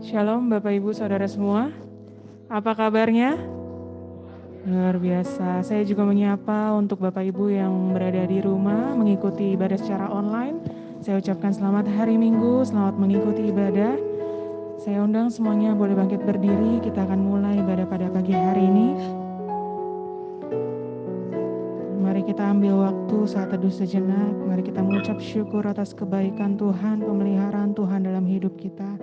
Shalom Bapak Ibu Saudara semua, apa kabarnya? Luar biasa, saya juga menyapa untuk Bapak Ibu yang berada di rumah mengikuti ibadah secara online. Saya ucapkan selamat hari Minggu, selamat mengikuti ibadah. Saya undang semuanya boleh bangkit berdiri, kita akan mulai ibadah pada pagi hari ini. Mari kita ambil waktu saat teduh sejenak, mari kita mengucap syukur atas kebaikan Tuhan, pemeliharaan Tuhan dalam hidup kita.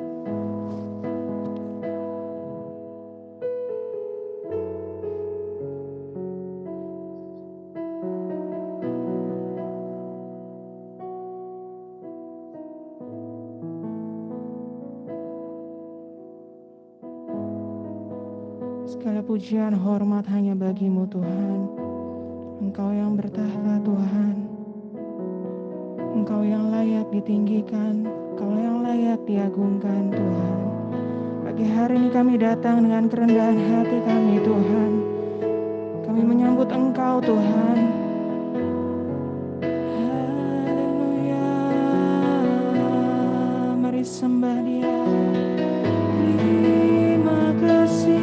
Segala pujian hormat hanya bagi-Mu Tuhan. Engkau yang bertahta Tuhan. Engkau yang layak ditinggikan, Engkau yang layak diagungkan Tuhan. Pagi hari ini kami datang dengan kerendahan hati kami Tuhan. Kami menyambut Engkau Tuhan. Haleluya, mari sembah Dia. Terima kasih.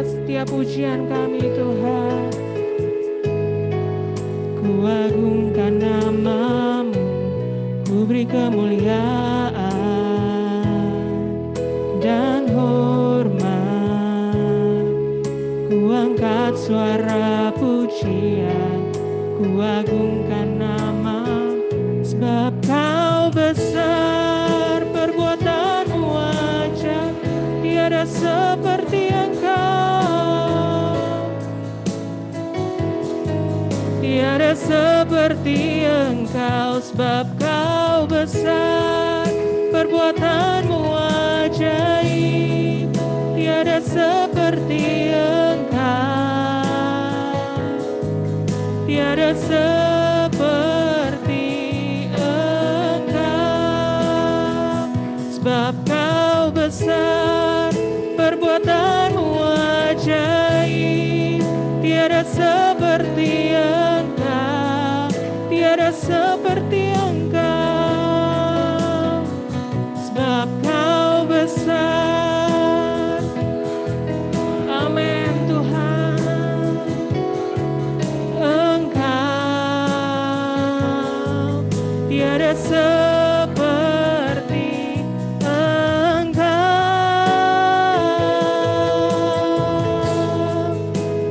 atas setiap pujian kami Tuhan. Ku agungkan nama-Mu, ku beri kemuliaan dan hormat. Ku angkat suara pujian, ku agungkan nama, sebab Kau besar, perbuatan-Mu ajaib, tiada seperti Engkau, tiada seperti Engkau, sebab Kau besar, perbuatan-Mu ajaib, tiada seperti Engkau, tiada seperti Engkau, sebab Kau besar, perbuatan-Mu ajaib, tiada seperti Engkau, tiada seperti Engkau, sebab Kau besar. Amin Tuhan. Engkau tiada seperti Engkau,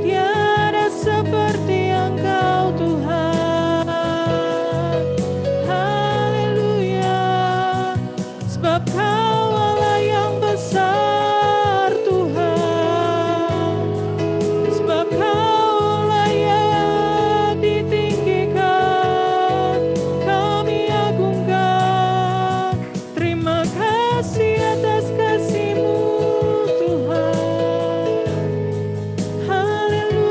tiada seperti Engkau Tuhan. Haleluya, sebab Kau Allah yang besar Tuhan, sebab Kau layak ditinggikan, kami agungkan. Terima kasih atas kasih-Mu Tuhan. Haleluya.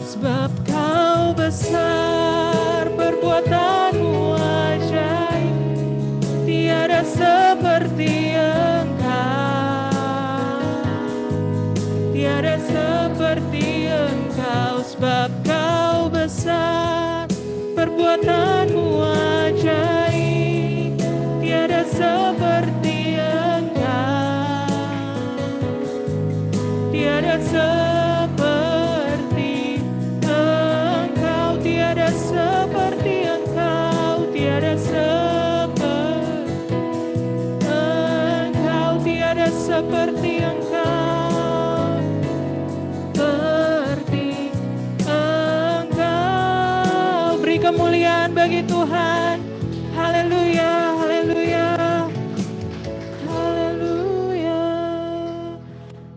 Sebab Kau besar, perbuatan-Mu ajaib, tiada seperti Engkau, tiada seperti Engkau, sebab Kau besar, perbuatan-Mu ajaib, tiada seperti Engkau, tiada seperti Engkau, tiada seperti Engkau, tiada seperti Engkau, tiada seperti Engkau, seperti Engkau. Beri kemuliaan bagi Tuhan. Haleluya, haleluya, haleluya.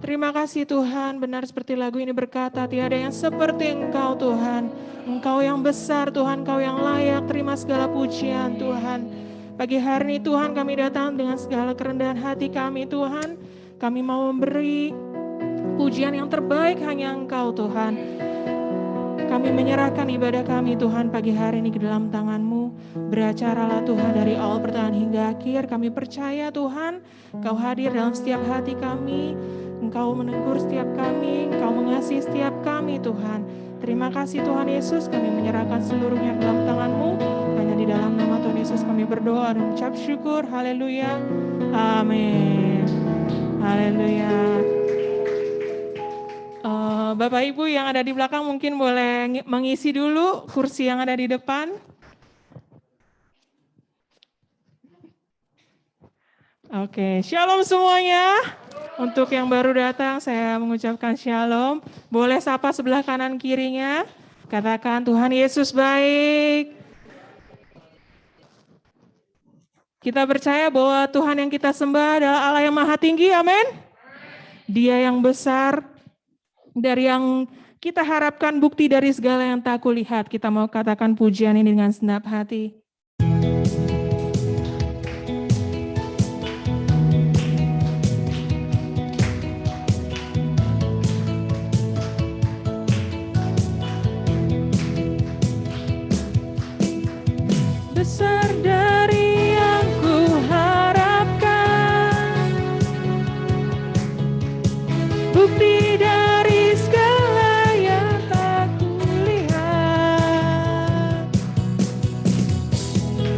Terima kasih Tuhan, benar seperti lagu ini berkata, tiada yang seperti Engkau Tuhan. Engkau yang besar Tuhan, Engkau yang layak terima segala pujian Tuhan. Pagi hari ini Tuhan kami datang dengan segala kerendahan hati kami Tuhan. Kami mau memberi pujian yang terbaik hanya Engkau Tuhan. Kami menyerahkan ibadah kami Tuhan pagi hari ini ke dalam tangan-Mu. Beracaralah Tuhan dari awal pertengahan hingga akhir. Kami percaya Tuhan, Engkau hadir dalam setiap hati kami. Engkau menegur setiap kami, Engkau mengasihi setiap kami Tuhan. Terima kasih Tuhan Yesus, kami menyerahkan seluruhnya ke dalam tangan-Mu. Hanya di dalam nama Tuhan Yesus kami berdoa dan mengucap syukur. Haleluya. Amin. Haleluya. Bapak Ibu yang ada di belakang mungkin boleh mengisi dulu kursi yang ada di depan. Oke, shalom semuanya. Untuk yang baru datang saya mengucapkan shalom. Boleh sapa sebelah kanan kirinya. Katakan Tuhan Yesus baik. Kita percaya bahwa Tuhan yang kita sembah adalah Allah yang maha tinggi, amin. Dia yang besar, dari yang kita harapkan bukti dari segala yang tak kulihat. Kita mau katakan pujian ini dengan segenap hati. Besar dari yang ku harapkan, bukti dari segala yang tak kulihat.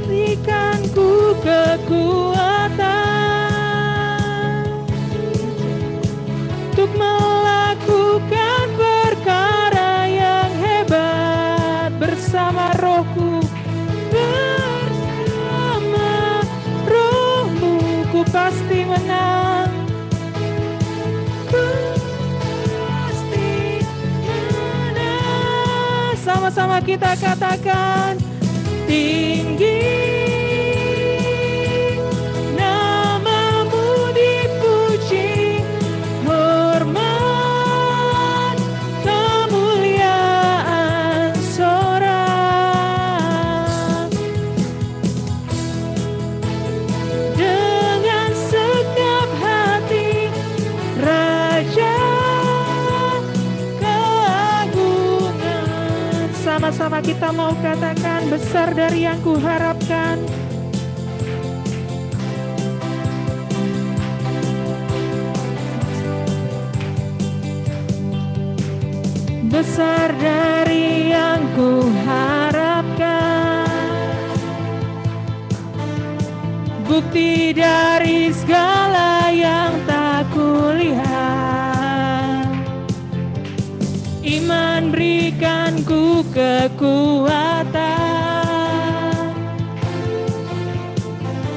Berikan ku pasti menang. Ku pasti menang. Sama-sama kita katakan, tinggi namamu dipuji, hormat kemuliaan sorak. Dengan segenap hati Raja keagungan. Sama-sama kita mau katakan, besar dari yang kuharapkan. Besar dari yang kuharapkan, bukti dari segala yang tak kulihat. Iman berikan ku kekuatan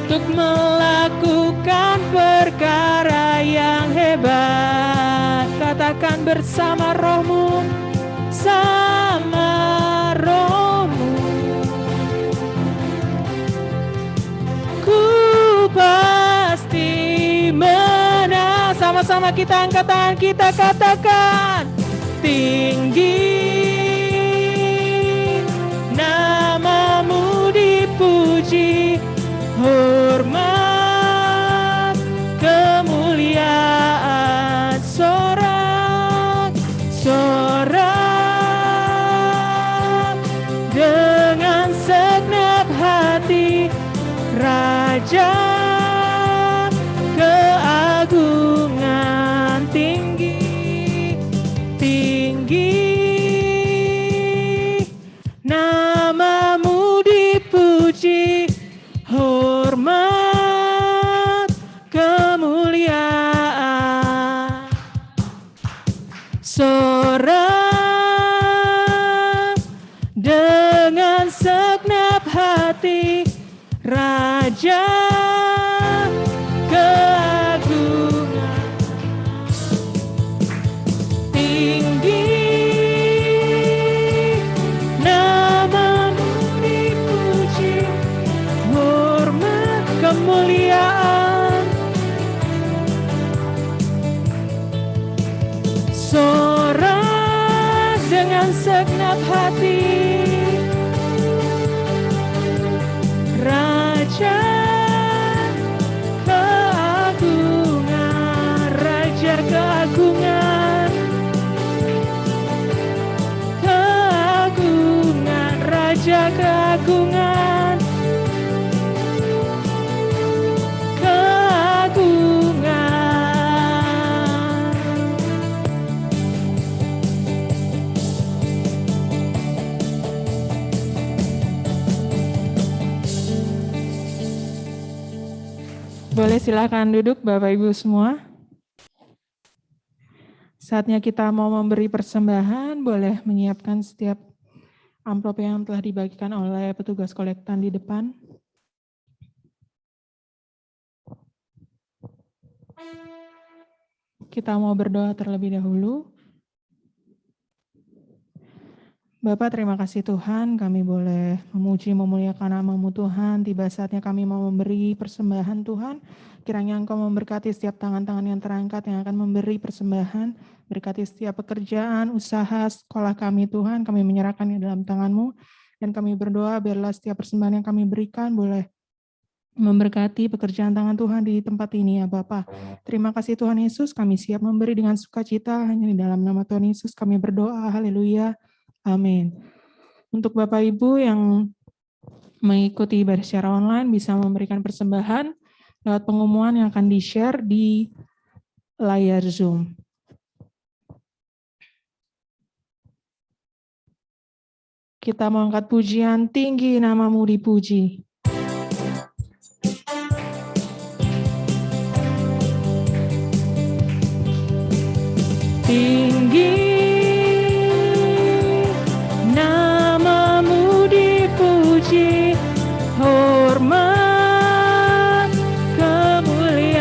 untuk melakukan perkara yang hebat. Katakan bersama rohmu, sama rohmu, ku pasti menang. Sama-sama kita angkat tangan, kita katakan, tinggi namamu dipuji, hormat kemuliaan sorak, sorak. Dengan segenap hati Raja keagungan, tinggi, tinggi namamu dipuji, hormat kemuliaan sorak. Dengan segenap hati Raja keagungan, tinggi namamu dipuji, hormat kemuliaan sorak. Dengan segenap hati Raja keagungan, Raja keagungan, keagungan, Raja keagungan, keagungan. Boleh silakan duduk Bapak Ibu semua. Saatnya kita mau memberi persembahan, boleh menyiapkan setiap amplop yang telah dibagikan oleh petugas kolektan di depan. Kita mau berdoa terlebih dahulu. Bapak, terima kasih Tuhan, kami boleh memuji, memuliakan nama-Mu Tuhan. Tiba saatnya kami mau memberi persembahan Tuhan. Kiranya Engkau memberkati setiap tangan-tangan yang terangkat yang akan memberi persembahan. Berkati setiap pekerjaan, usaha, sekolah kami Tuhan. Kami menyerahkannya dalam tangan-Mu. Dan kami berdoa biarlah setiap persembahan yang kami berikan boleh memberkati pekerjaan tangan Tuhan di tempat ini ya Bapak. Terima kasih Tuhan Yesus, kami siap memberi dengan sukacita. Hanya di dalam nama Tuhan Yesus kami berdoa. Haleluya. Amin. Untuk Bapak Ibu yang mengikuti ibadah secara online bisa memberikan persembahan lewat pengumuman yang akan di-share di layar Zoom. Kita mau angkat pujian, tinggi namamu dipuji. Tinggi namamu dipuji, hormat kemuliaan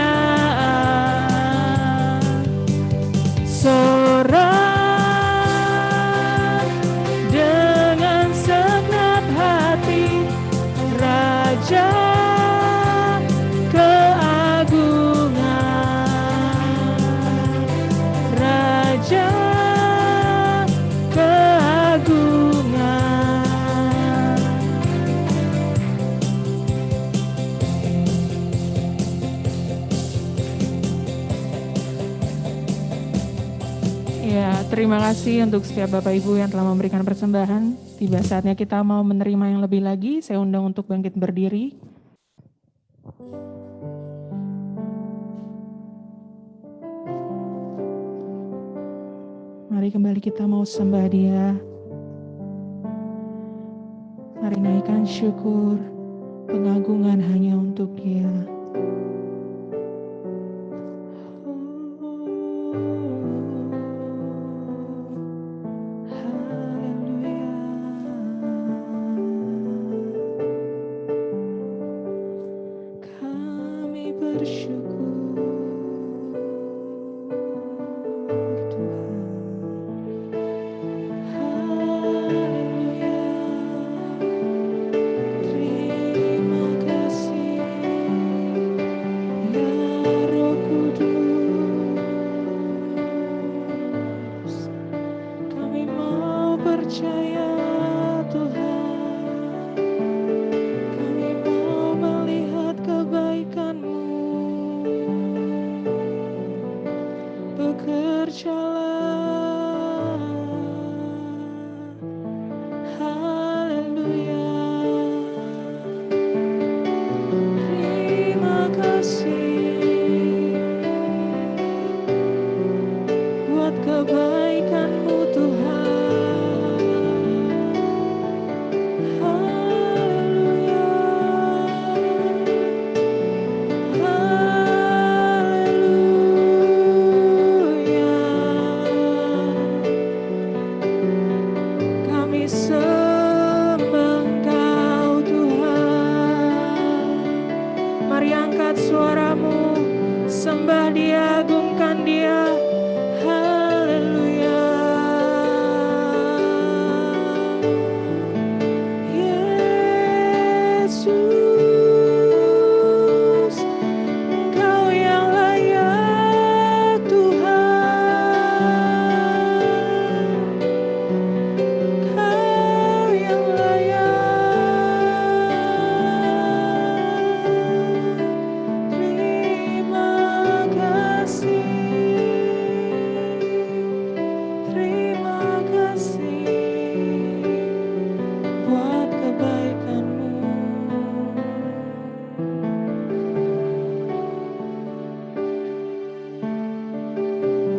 Ya, terima kasih untuk setiap Bapak Ibu yang telah memberikan persembahan. Tiba saatnya kita mau menerima yang lebih lagi. Saya undang untuk bangkit berdiri. Mari kembali kita mau sembah Dia. Mari naikkan syukur, pengagungan hanya untuk Dia.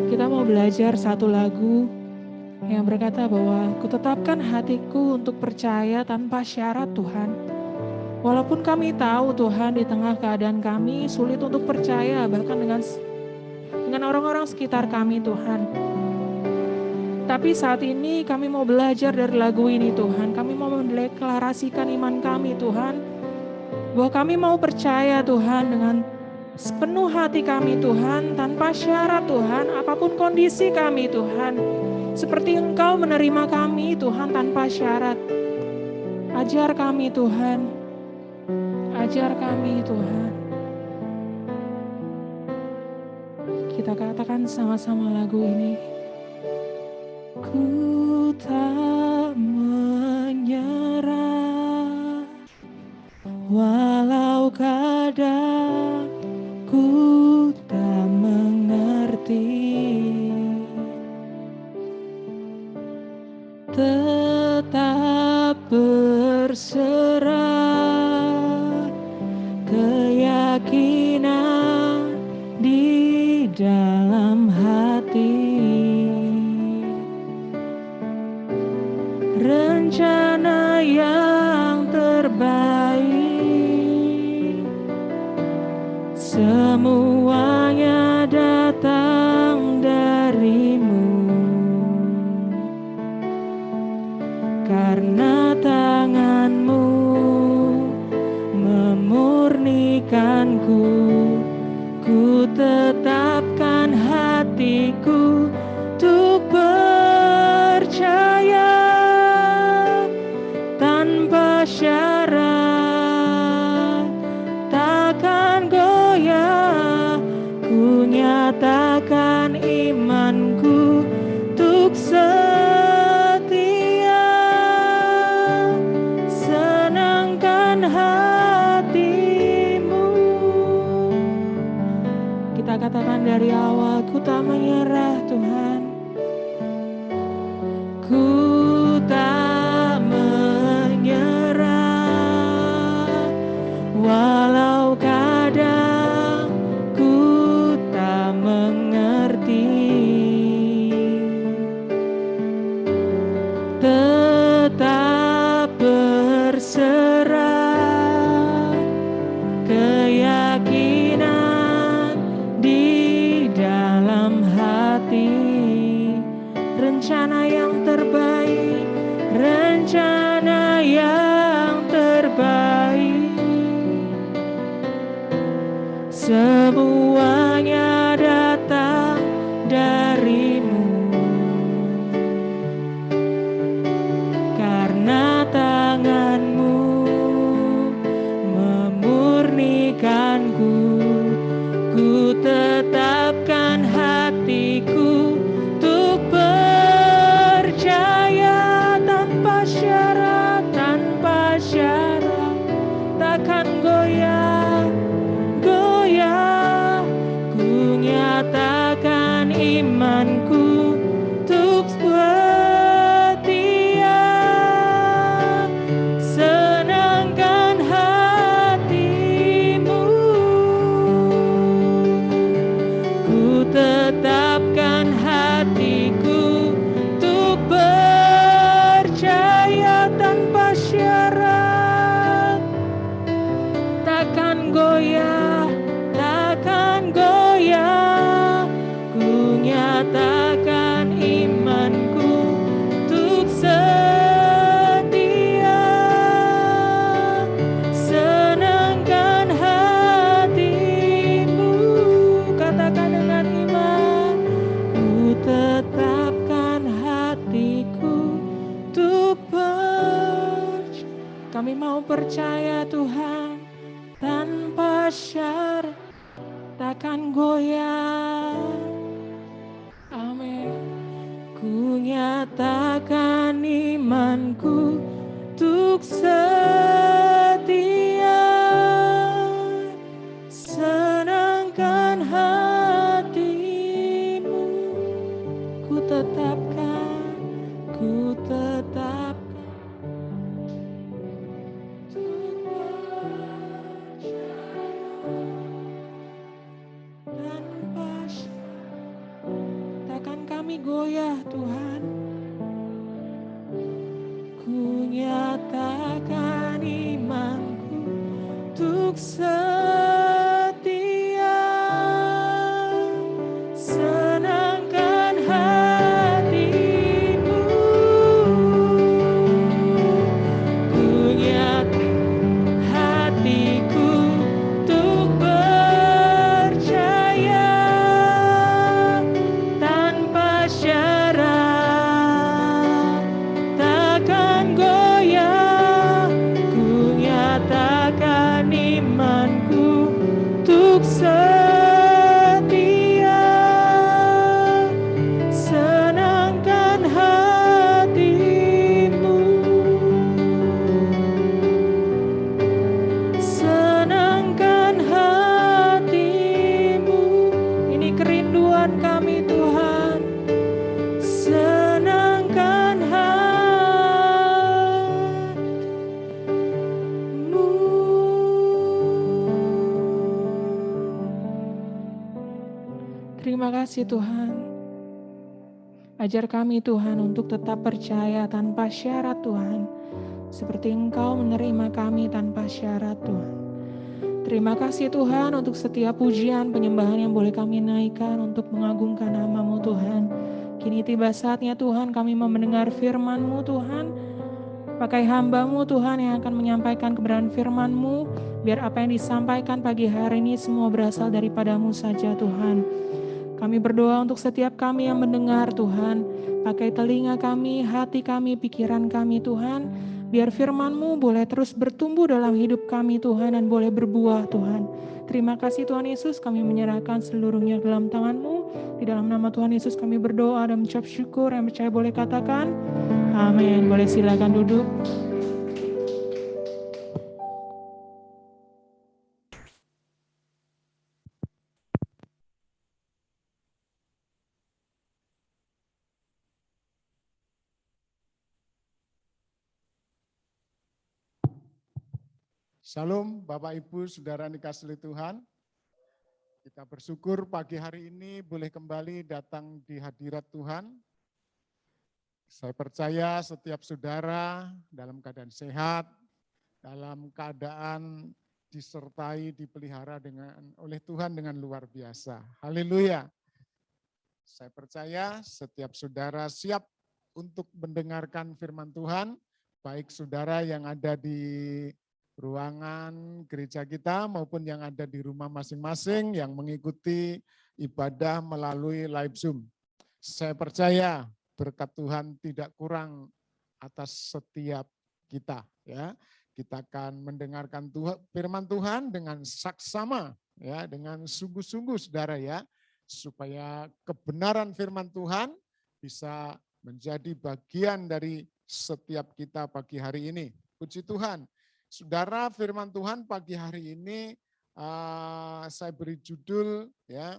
Kita mau belajar satu lagu yang berkata bahwa kutetapkan hatiku untuk percaya tanpa syarat Tuhan. Walaupun kami tahu Tuhan di tengah keadaan kami sulit untuk percaya bahkan dengan orang-orang sekitar kami Tuhan. Tapi saat ini kami mau belajar dari lagu ini Tuhan. Kami mau mendeklarasikan iman kami Tuhan. Bahwa kami mau percaya Tuhan dengan sepenuh hati kami Tuhan, tanpa syarat Tuhan, apapun kondisi kami Tuhan. Seperti Engkau menerima kami Tuhan tanpa syarat. Ajar kami Tuhan, ajar kami Tuhan. Kita katakan sama-sama lagu ini. Ku tak menyerah, walau kadang ku tak mengerti, tetap berserah, keyakinan di dalam hati, rencana yang terbaik, semuanya datang darimu, karena tanganmu memurnikanku. Ku tetapkan hatiku untuk percaya tanpa syarat, takkan goyah. Ku nyatakan imanku untuk setia, senangkan hatimu. Kita katakan dari awal, ku tak menyerah Tuhan. rencana yang terbaik, rencana yang terbaik. Semuanya datang darimu, karena tanganmu memurnikanku. Ku tetapkan hatiku untuk percaya tanpa syarat, takkan goyah. Ku nyatakan imanku untuk setia. Senangkan hatimu, ku tetapkan hatiku untuk percaya tanpa syarat, takkan goyah, takkan goyah. Ku nyatakan imanku untuk setia. Senangkan hatimu, katakan dengan iman. Ku tetapkan hatiku untuk percaya. Kami mau percaya Tuhan, tanpa syarat, takkan goyah. Amin. Ku nyatakan imanku untuk setia. Senangkan hatimu, ku tetapkan tanpa syarat, takkan kami goyah Tuhan. Ku nyatakan imanku untuk setia. Senangkan hatimu, ku nyatakan hatiku untuk percaya tanpa syarat, takkan goyah. Ku nyatakan imanku untuk setia. Senangkan hatimu, senangkan hatimu. Ini kerinduan kami Tuhan. Senangkan hatimu. Terima kasih Tuhan. Ajar kami Tuhan untuk tetap percaya tanpa syarat Tuhan. Seperti Engkau menerima kami tanpa syarat Tuhan. Terima kasih Tuhan untuk setiap pujian penyembahan yang boleh kami naikkan untuk mengagungkan nama-Mu Tuhan. Kini tiba saatnya Tuhan kami mau mendengar firman-Mu Tuhan. Pakai hamba-Mu Tuhan yang akan menyampaikan kebenaran firman-Mu. Biar apa yang disampaikan pagi hari ini semua berasal daripada-Mu saja Tuhan. Kami berdoa untuk setiap kami yang mendengar Tuhan. Pakai telinga kami, hati kami, pikiran kami Tuhan. Biar firman-Mu boleh terus bertumbuh dalam hidup kami Tuhan dan boleh berbuah Tuhan. Terima kasih Tuhan Yesus, kami menyerahkan seluruhnya ke dalam tangan-Mu. Di dalam nama Tuhan Yesus kami berdoa dan mengucap syukur. Yang percaya boleh katakan amin. Boleh silakan duduk. Shalom Bapak Ibu Saudara dikasihi Tuhan. Kita bersyukur pagi hari ini boleh kembali datang di hadirat Tuhan. Saya percaya setiap saudara dalam keadaan sehat, dalam keadaan disertai, dipelihara oleh Tuhan dengan luar biasa. Haleluya. Saya percaya setiap saudara siap untuk mendengarkan firman Tuhan, baik saudara yang ada di ruangan gereja kita maupun yang ada di rumah masing-masing yang mengikuti ibadah melalui live Zoom. Saya percaya berkat Tuhan tidak kurang atas setiap kita, ya. Kita akan mendengarkan firman Tuhan dengan saksama, ya, dengan sungguh-sungguh saudara, ya, supaya kebenaran firman Tuhan bisa menjadi bagian dari setiap kita pagi hari ini. Puji Tuhan. Saudara, firman Tuhan pagi hari ini saya beri judul, ya,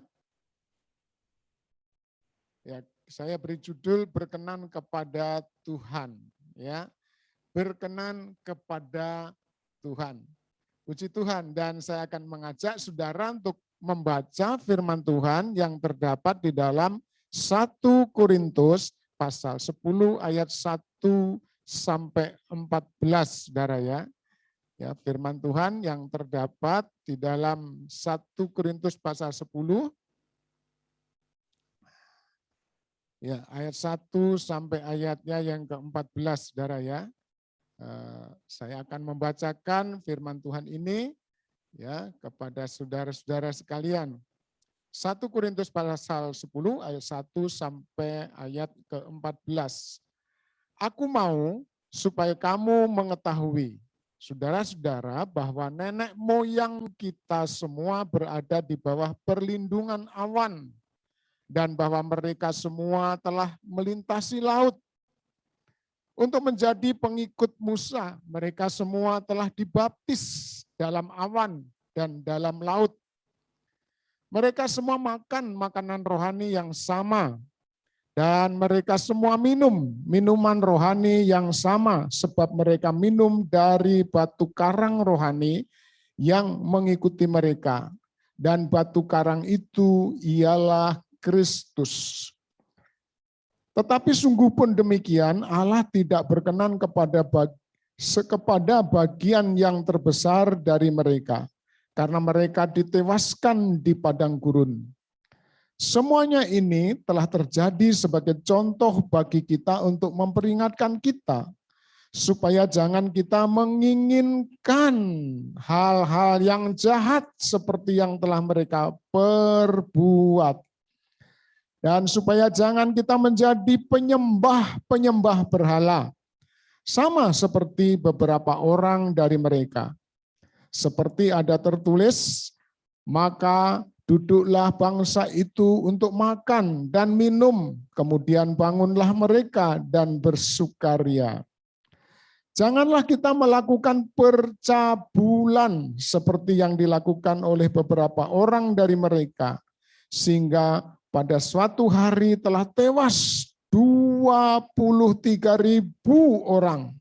saya beri judul berkenan kepada Tuhan, ya. Berkenan kepada Tuhan. Puji Tuhan, dan saya akan mengajak saudara untuk membaca firman Tuhan yang terdapat di dalam 1 Korintus pasal 10 ayat 1 sampai 14, saudara, ya. Ya, firman Tuhan yang terdapat di dalam 1 Korintus pasal 10 ya, ayat 1 sampai ayatnya yang ke-14, saudara, ya. Saya akan membacakan firman Tuhan ini, ya, kepada saudara-saudara sekalian. 1 Korintus pasal 10 ayat 1 sampai ayat ke-14. Aku mau supaya kamu mengetahui, saudara-saudara, bahwa nenek moyang kita semua berada di bawah perlindungan awan, dan bahwa mereka semua telah melintasi laut. Untuk menjadi pengikut Musa, mereka semua telah dibaptis dalam awan dan dalam laut. Mereka semua makan makanan rohani yang sama, dan mereka semua minum minuman rohani yang sama, sebab mereka minum dari batu karang rohani yang mengikuti mereka. Dan batu karang itu ialah Kristus. Tetapi sungguh pun demikian, Allah tidak berkenan kepada bagian yang terbesar dari mereka, karena mereka ditewaskan di padang gurun. Semuanya ini telah terjadi sebagai contoh bagi kita untuk memperingatkan kita, supaya jangan kita menginginkan hal-hal yang jahat seperti yang telah mereka perbuat. Dan supaya jangan kita menjadi penyembah-penyembah berhala, sama seperti beberapa orang dari mereka. Seperti ada tertulis, maka duduklah bangsa itu untuk makan dan minum, kemudian bangunlah mereka dan bersukaria. Janganlah kita melakukan percabulan seperti yang dilakukan oleh beberapa orang dari mereka, sehingga pada suatu hari telah tewas 23.000 orang.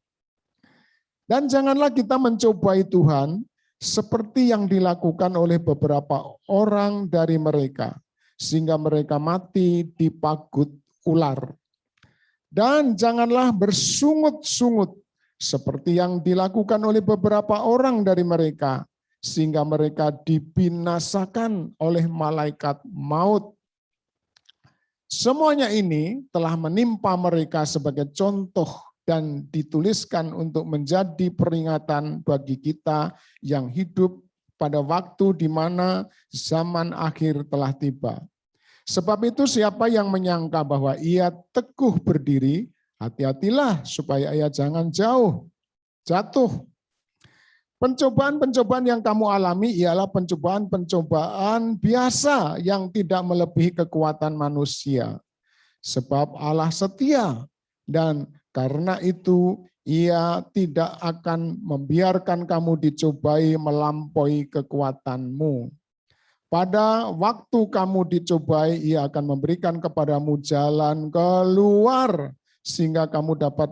Dan janganlah kita mencobai Tuhan seperti yang dilakukan oleh beberapa orang dari mereka, sehingga mereka mati dipagut ular. Dan janganlah bersungut-sungut seperti yang dilakukan oleh beberapa orang dari mereka, sehingga mereka dibinasakan oleh malaikat maut. Semuanya ini telah menimpa mereka sebagai contoh dan dituliskan untuk menjadi peringatan bagi kita yang hidup pada waktu di mana zaman akhir telah tiba. Sebab itu siapa yang menyangka bahwa ia teguh berdiri, hati-hatilah supaya ia jangan jatuh. Pencobaan-pencobaan yang kamu alami ialah pencobaan-pencobaan biasa yang tidak melebihi kekuatan manusia. Sebab Allah setia, dan karena itu Ia tidak akan membiarkan kamu dicobai melampaui kekuatanmu. Pada waktu kamu dicobai, Ia akan memberikan kepadamu jalan keluar sehingga kamu dapat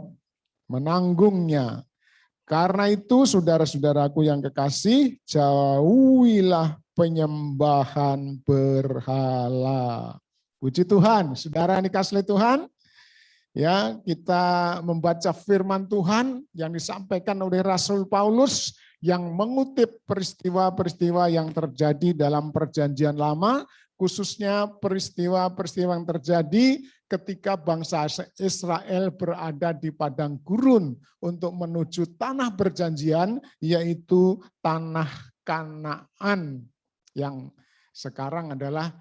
menanggungnya. Karena itu, saudara-saudaraku yang kekasih, jauhilah penyembahan berhala. Puji Tuhan, saudara yang dikasihi Tuhan. Ya, kita membaca firman Tuhan yang disampaikan oleh Rasul Paulus yang mengutip peristiwa-peristiwa yang terjadi dalam Perjanjian Lama, khususnya peristiwa-peristiwa yang terjadi ketika bangsa Israel berada di padang gurun untuk menuju tanah perjanjian, yaitu tanah Kanaan, yang sekarang adalah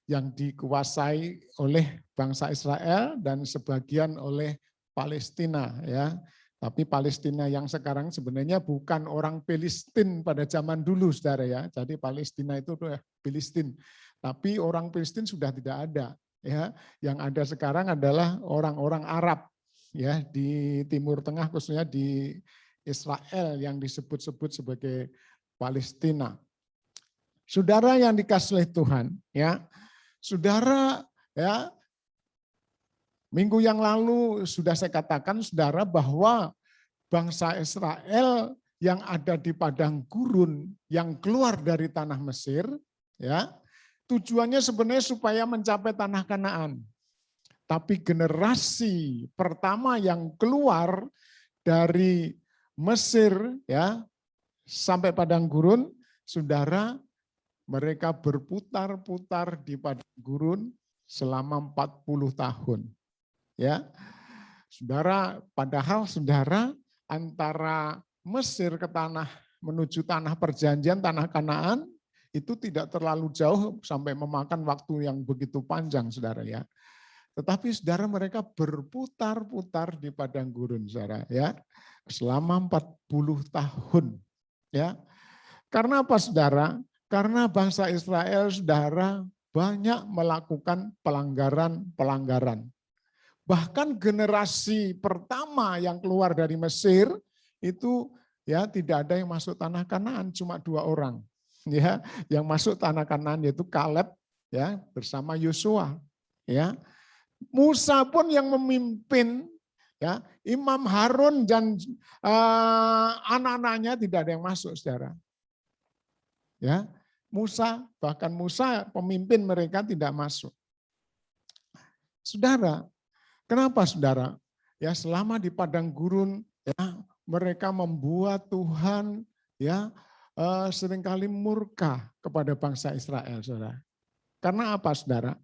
yang dikuasai oleh bangsa Israel dan sebagian oleh Palestina, ya. Tapi Palestina yang sekarang sebenarnya bukan orang Filistin pada zaman dulu, saudara ya. Jadi Palestina itu Filistin, tapi orang Filistin sudah tidak ada. Ya, yang ada sekarang adalah orang-orang Arab, ya, di Timur Tengah, khususnya di Israel yang disebut-sebut sebagai Palestina. Saudara yang dikasihi oleh Tuhan, ya, saudara, ya. Minggu yang lalu sudah saya katakan, saudara, bahwa bangsa Israel yang ada di padang gurun, yang keluar dari tanah Mesir, ya, tujuannya sebenarnya supaya mencapai tanah Kanaan. Tapi generasi pertama yang keluar dari Mesir, ya, sampai padang gurun, saudara, mereka berputar-putar di padang gurun selama 40 tahun. Ya, saudara, padahal saudara, antara Mesir ke menuju tanah perjanjian, tanah Kanaan, itu tidak terlalu jauh sampai memakan waktu yang begitu panjang, saudara ya. Tetapi saudara, mereka berputar-putar di padang gurun, saudara ya, selama 40 tahun. Ya, karena apa, saudara? Karena bangsa Israel, saudara, banyak melakukan pelanggaran-pelanggaran. Bahkan generasi pertama yang keluar dari Mesir itu, ya, tidak ada yang masuk tanah Kanaan, cuma 2 orang. Ya, yang masuk tanah Kanaan yaitu Kaleb, ya, bersama Yosua. Ya, Musa pun yang memimpin, ya, Imam Harun dan anak-anaknya tidak ada yang masuk, saudara. Ya, bahkan Musa pemimpin mereka tidak masuk. Saudara, kenapa, saudara? Ya, selama di padang gurun, ya, mereka membuat Tuhan, ya, seringkali murka kepada bangsa Israel, saudara. Karena apa, saudara?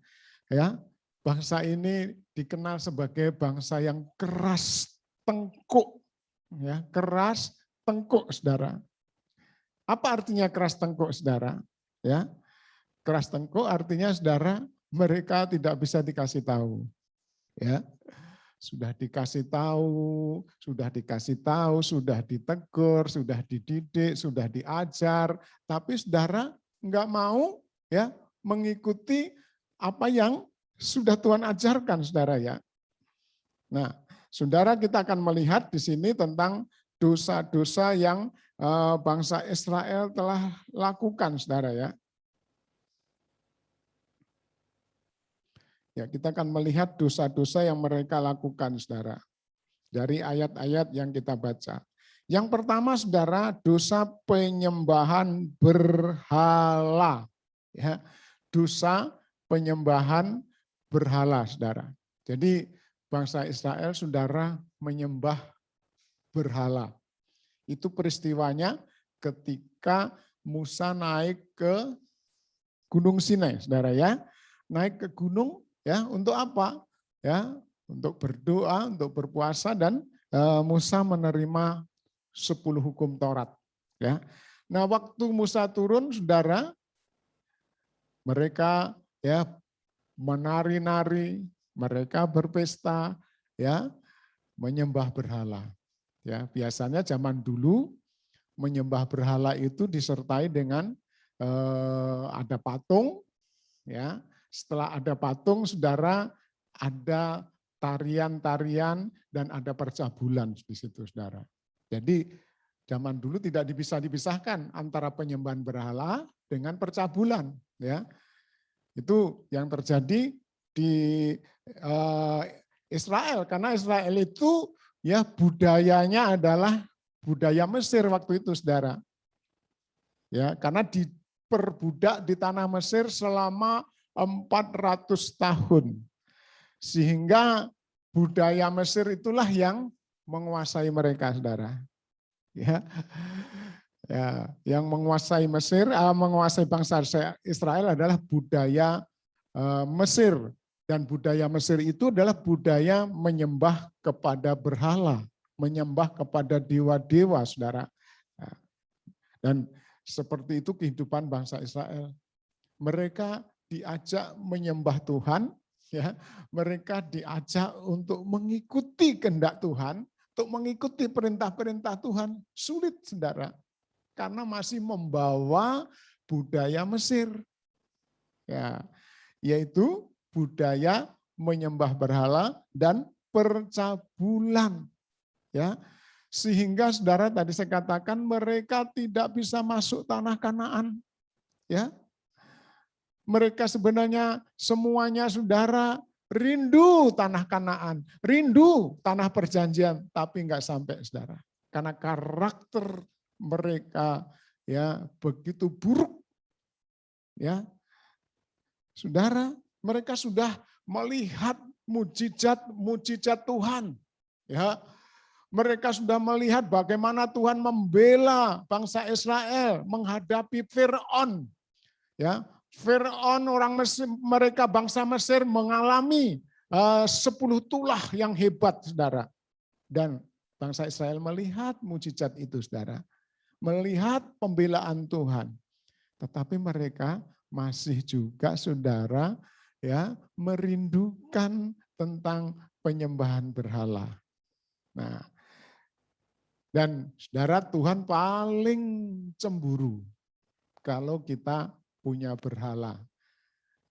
Ya, bangsa ini dikenal sebagai bangsa yang keras tengkuk, ya, keras tengkuk, saudara. Apa artinya keras tengkuk, saudara? Ya, keras tengkuk artinya, saudara, mereka tidak bisa dikasih tahu. Ya, sudah dikasih tahu, sudah ditegur, sudah dididik, sudah diajar, tapi saudara enggak mau, ya, mengikuti apa yang sudah Tuhan ajarkan, saudara ya. Nah, saudara, kita akan melihat di sini tentang dosa-dosa yang bangsa Israel telah lakukan, saudara ya. Ya, kita akan melihat dosa-dosa yang mereka lakukan, saudara, dari ayat-ayat yang kita baca. Yang pertama, saudara, dosa penyembahan berhala. Ya, dosa penyembahan berhala, saudara. Jadi bangsa Israel, saudara, menyembah berhala. Itu peristiwanya ketika Musa naik ke Gunung Sinai, saudara ya. Naik ke gunung, ya, untuk apa? Ya, untuk berdoa, untuk berpuasa, dan Musa menerima 10 hukum Taurat. Ya. Nah, waktu Musa turun, saudara, mereka, ya, menari-nari, mereka berpesta, ya, menyembah berhala. Ya, biasanya zaman dulu menyembah berhala itu disertai dengan ada patung, ya. Setelah ada patung, saudara, ada tarian-tarian dan ada percabulan di situ, saudara. Jadi zaman dulu tidak bisa dipisahkan antara penyembahan berhala dengan percabulan, ya. Itu yang terjadi di Israel, karena Israel itu, ya, budayanya adalah budaya Mesir waktu itu, saudara. Ya, karena diperbudak di tanah Mesir selama 400 tahun. Sehingga budaya Mesir itulah yang menguasai mereka, saudara. Ya, ya, yang menguasai Mesir, menguasai bangsa Israel adalah budaya Mesir, dan budaya Mesir itu adalah budaya menyembah kepada berhala, menyembah kepada dewa-dewa, saudara. Dan seperti itu kehidupan bangsa Israel. Mereka diajak menyembah Tuhan, ya, mereka diajak untuk mengikuti kehendak Tuhan, untuk mengikuti perintah-perintah Tuhan. Sulit, saudara, karena masih membawa budaya Mesir, ya, yaitu budaya menyembah berhala dan percabulan, ya. Sehingga saudara tadi saya katakan mereka tidak bisa masuk tanah Kanaan, ya. Mereka sebenarnya semuanya saudara rindu tanah Kanaan, rindu tanah perjanjian, tapi enggak sampai, saudara. Karena karakter mereka ya begitu buruk, ya. Saudara, mereka sudah melihat mujizat Tuhan, ya. Mereka sudah melihat bagaimana Tuhan membela bangsa Israel menghadapi Firaun. Ya, Firaun orang Mesir, mereka bangsa Mesir mengalami 10 tulah yang hebat, saudara. Dan bangsa Israel melihat mujizat itu, saudara. Melihat pembelaan Tuhan. Tetapi mereka masih juga, saudara, ya, merindukan tentang penyembahan berhala. Nah, dan saudara, Tuhan paling cemburu kalau kita punya berhala.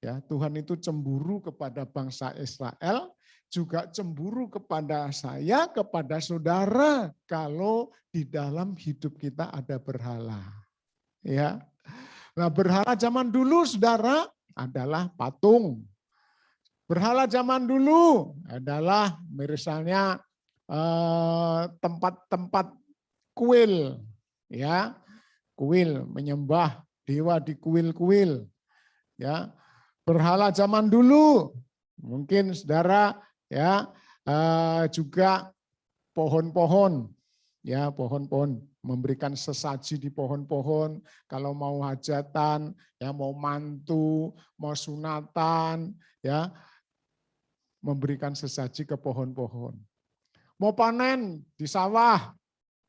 Ya, Tuhan itu cemburu kepada bangsa Israel, juga cemburu kepada saya, kepada saudara, kalau di dalam hidup kita ada berhala. Ya. Nah, berhala zaman dulu, saudara, adalah patung. Berhala zaman dulu adalah misalnya tempat-tempat kuil, ya, kuil, menyembah dewa di kuil-kuil, ya. Berhala zaman dulu mungkin saudara, ya, juga pohon-pohon, ya, pohon-pohon, memberikan sesaji di pohon-pohon kalau mau hajatan, ya, mau mantu, mau sunatan, ya, memberikan sesaji ke pohon-pohon. Mau panen di sawah,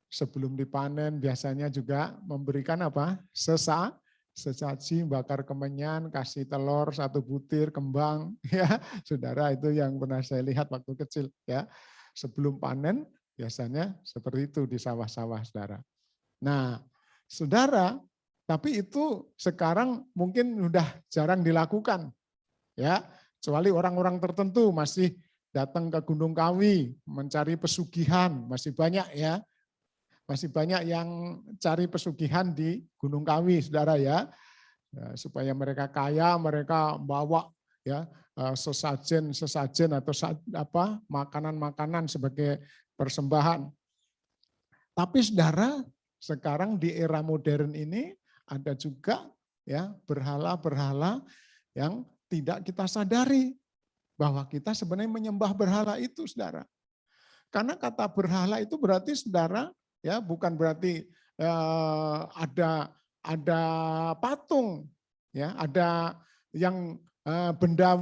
sebelum dipanen biasanya juga memberikan apa? Sesaji, bakar kemenyan, kasih telur 1 butir, kembang, ya. Saudara, itu yang pernah saya lihat waktu kecil, ya. Sebelum panen biasanya seperti itu di sawah-sawah, saudara. Nah, saudara, tapi itu sekarang mungkin udah jarang dilakukan, ya. Kecuali orang-orang tertentu masih datang ke Gunung Kawi mencari pesugihan, masih banyak, ya. Masih banyak yang cari pesugihan di Gunung Kawi, saudara, ya. Supaya mereka kaya, mereka bawa, ya, sesajen atau apa, makanan-makanan sebagai persembahan. Tapi saudara, sekarang di era modern ini ada juga, ya, berhala-berhala yang tidak kita sadari bahwa kita sebenarnya menyembah berhala itu, saudara. Karena kata berhala itu berarti, saudara, ya, bukan berarti ada patung, ya, ada yang benda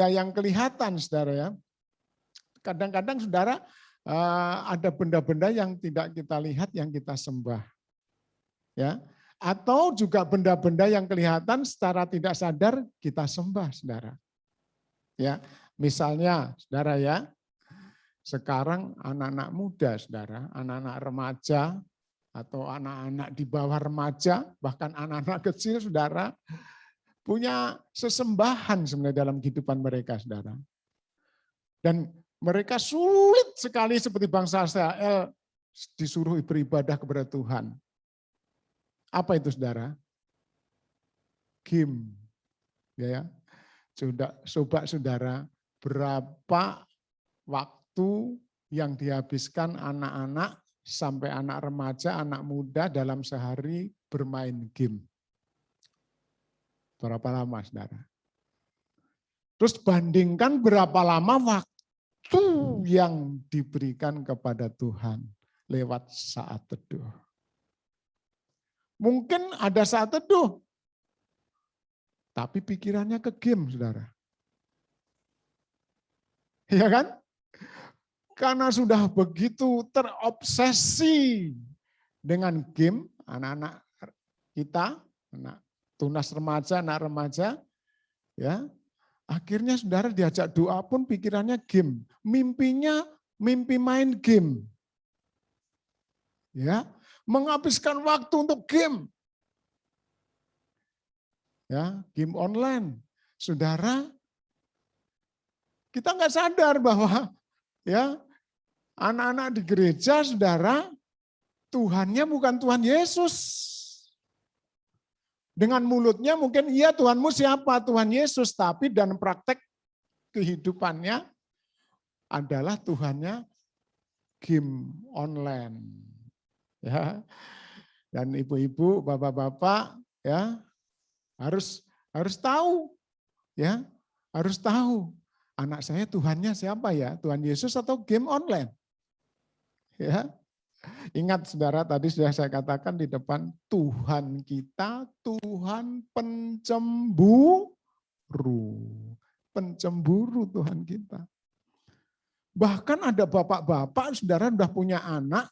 yang kelihatan, saudara, ya. Kadang-kadang, saudara, ada benda-benda yang tidak kita lihat yang kita sembah, ya. Atau juga benda-benda yang kelihatan secara tidak sadar kita sembah, saudara. Ya, misalnya, saudara, ya, sekarang anak-anak muda, saudara, anak-anak remaja atau anak-anak di bawah remaja, bahkan anak-anak kecil, saudara, punya sesembahan sebenarnya dalam kehidupan mereka, saudara. Dan mereka sulit sekali seperti bangsa Israel disuruh beribadah kepada Tuhan. Apa itu, saudara? Game. Ya, coba saudara, berapa waktu yang dihabiskan anak-anak sampai anak remaja, anak muda dalam sehari bermain game? Berapa lama, saudara? Terus bandingkan berapa lama waktu yang diberikan kepada Tuhan. lewat saat teduh. Mungkin ada saat teduh, tapi pikirannya ke game, saudara. Ya kan? Karena sudah begitu terobsesi dengan game, anak-anak kita, anak tunas remaja, anak remaja, ya, akhirnya saudara diajak doa pun pikirannya game. Mimpinya mimpi main game. Ya, menghabiskan waktu untuk game. Ya, game online. Saudara, kita nggak sadar bahwa ya anak-anak di gereja, saudara, Tuhannya bukan Tuhan Yesus. Dengan mulutnya mungkin iya Tuhanmu siapa? Tuhan Yesus, tapi dan praktek kehidupannya adalah Tuhannya game online. Ya. Dan ibu-ibu, bapak-bapak ya harus tahu ya, harus tahu anak saya Tuhannya siapa ya? Tuhan Yesus atau game online? Ya. Ingat saudara, tadi sudah saya katakan di depan, Tuhan kita Tuhan pencemburu. Pencemburu Tuhan kita. Bahkan ada bapak-bapak, saudara sudah punya anak,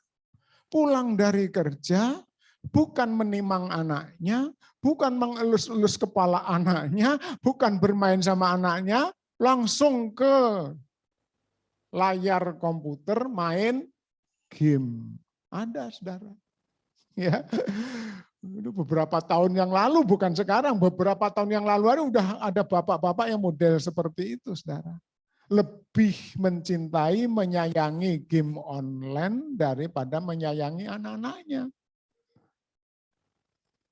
pulang dari kerja, bukan menimang anaknya, bukan mengelus-elus kepala anaknya, bukan bermain sama anaknya, langsung ke layar komputer main game. Ada, saudara. Ya, itu beberapa tahun yang lalu, bukan sekarang, beberapa tahun yang lalu udah ada bapak-bapak yang model seperti itu, saudara. Lebih mencintai, menyayangi game online daripada menyayangi anak-anaknya.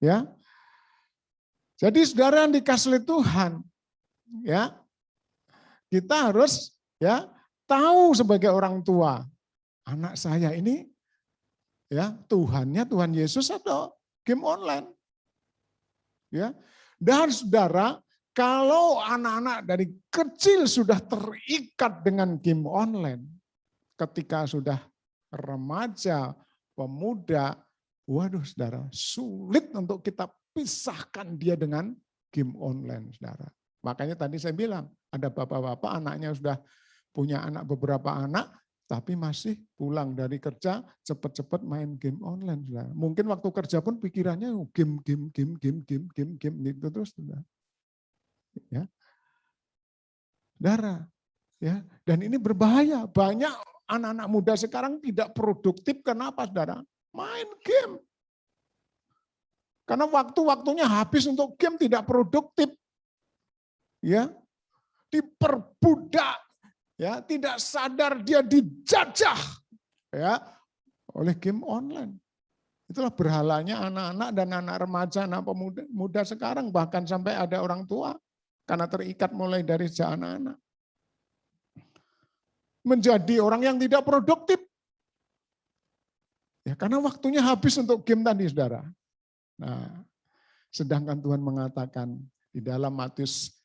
Ya, jadi saudara yang dikasih Tuhan, ya, kita harus ya tahu sebagai orang tua, anak saya ini ya Tuhannya Tuhan Yesus atau game online. Ya. Dan saudara, kalau anak-anak dari kecil sudah terikat dengan game online, ketika sudah remaja, pemuda, waduh saudara, sulit untuk kita pisahkan dia dengan game online, saudara. Makanya tadi saya bilang, ada bapak-bapak anaknya sudah punya anak beberapa anak, tapi masih pulang dari kerja cepat-cepat main game online, saudara. Mungkin waktu kerja pun pikirannya game itu terus, saudara. Ya, saudara. Ya, dan ini berbahaya. Banyak anak-anak muda sekarang tidak produktif. Kenapa, saudara? Main game. Karena waktu-waktunya habis untuk game tidak produktif. Ya, diperbudak. Ya, tidak sadar dia dijajah ya oleh game online. Itulah berhalanya anak-anak dan anak remaja, anak pemuda sekarang, bahkan sampai ada orang tua karena terikat mulai dari sejak anak-anak. Menjadi orang yang tidak produktif. Ya, karena waktunya habis untuk game tadi, saudara. Nah, sedangkan Tuhan mengatakan di dalam Matius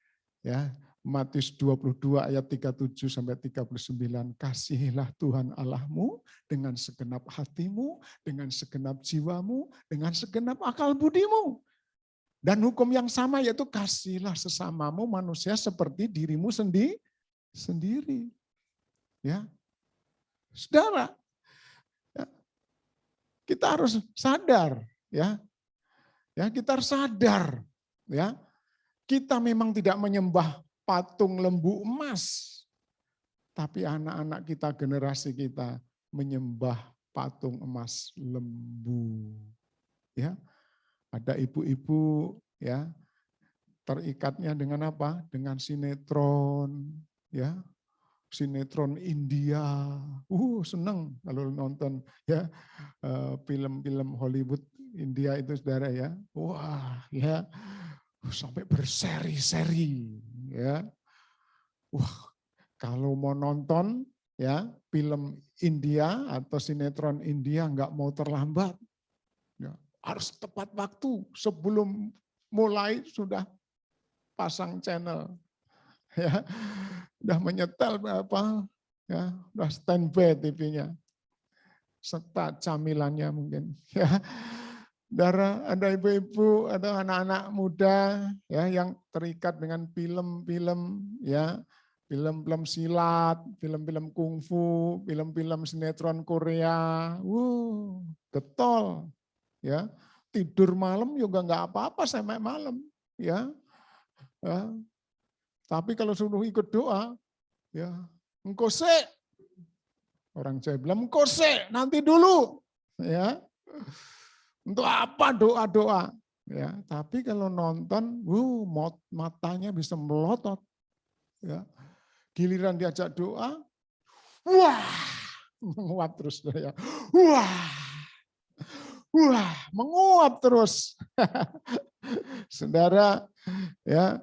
22 ayat 37 sampai 39, kasihilah Tuhan Allahmu dengan segenap hatimu, dengan segenap jiwamu, dengan segenap akal budimu. Dan hukum yang sama yaitu kasihilah sesamamu manusia seperti dirimu sendiri. Ya. Saudara, ya, kita harus sadar, ya. Ya, kita harus sadar, ya. Kita memang tidak menyembah patung lembu emas, tapi anak-anak kita, generasi kita menyembah patung emas lembu. Ya, ada ibu-ibu ya terikatnya dengan apa? Dengan sinetron, ya, sinetron India. Senang kalau nonton ya film-film Hollywood India itu, saudara ya. Wah, ya. Sampai berseri-seri ya. Wah, kalau mau nonton ya film India atau sinetron India nggak mau terlambat. Ya, harus tepat waktu, sebelum mulai sudah pasang channel. Ya, udah menyetel apa ya, udah standby TV-nya. serta camilannya mungkin. Ya, saudara, ada ibu-ibu, ada anak-anak muda ya yang terikat dengan film-film ya, film-film silat, film-film kungfu, film-film sinetron Korea. Getol ya. Tidur malam juga nggak apa-apa sampai malam ya. Ya. Tapi kalau suruh ikut doa, ya engkau sek. Orang Jawa bilang engkau sek, nanti dulu. Ya. Untuk apa doa-doa? Ya, tapi kalau nonton, matanya bisa melotot. Ya. Giliran diajak doa, wah, menguap terus ya. Wah, menguap terus. Saudara, ya,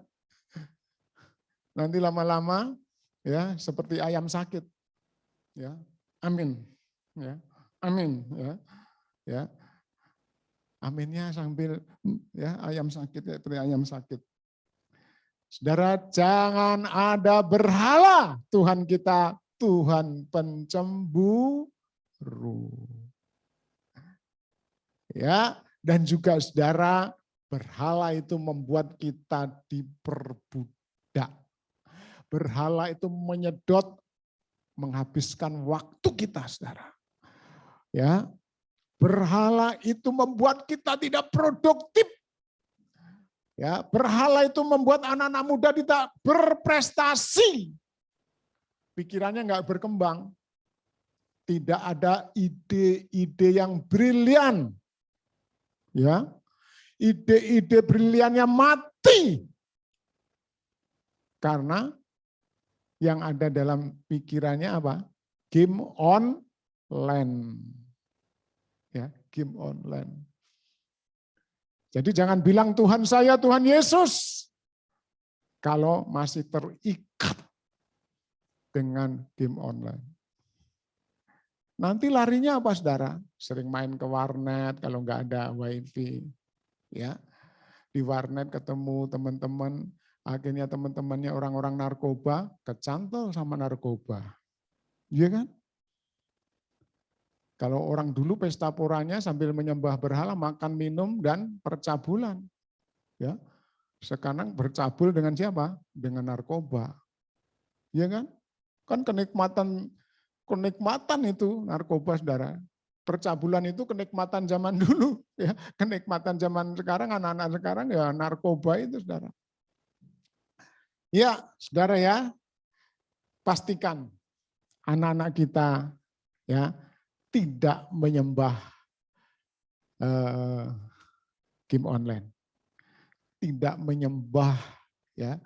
nanti lama-lama ya seperti ayam sakit. Ya. Amin. Ya. Amin ya. Ya. Aminnya sambil ya ayam sakit ya, seperti ayam sakit. Saudara, jangan ada berhala. Tuhan kita Tuhan pencemburu. Ya, dan juga saudara, berhala itu membuat kita diperbudak. Berhala itu menyedot, menghabiskan waktu kita, saudara. Ya, berhala itu membuat kita tidak produktif. Ya, berhala itu membuat anak-anak muda tidak berprestasi. Pikirannya nggak berkembang. Tidak ada ide-ide yang brilian. Ya, ide-ide briliannya mati. Karena yang ada dalam pikirannya apa? Game online. Ya, game online. Jadi jangan bilang Tuhan saya, Tuhan Yesus. Kalau masih terikat dengan game online. Nanti larinya apa, saudara? Sering main ke warnet kalau nggak ada wifi. Ya, di warnet ketemu teman-teman, akhirnya teman-temannya orang-orang narkoba, kecantol sama narkoba. Iya kan? Kalau orang dulu pesta poranya sambil menyembah berhala, makan, minum, dan percabulan. Ya, sekarang bercabul dengan siapa? Dengan narkoba. Iya kan? Kan kenikmatan itu narkoba, saudara. Percabulan itu kenikmatan zaman dulu. Ya, kenikmatan zaman sekarang, anak-anak sekarang ya narkoba itu, saudara. Ya, saudara ya, pastikan anak-anak kita ya tidak menyembah game online, tidak menyembah ya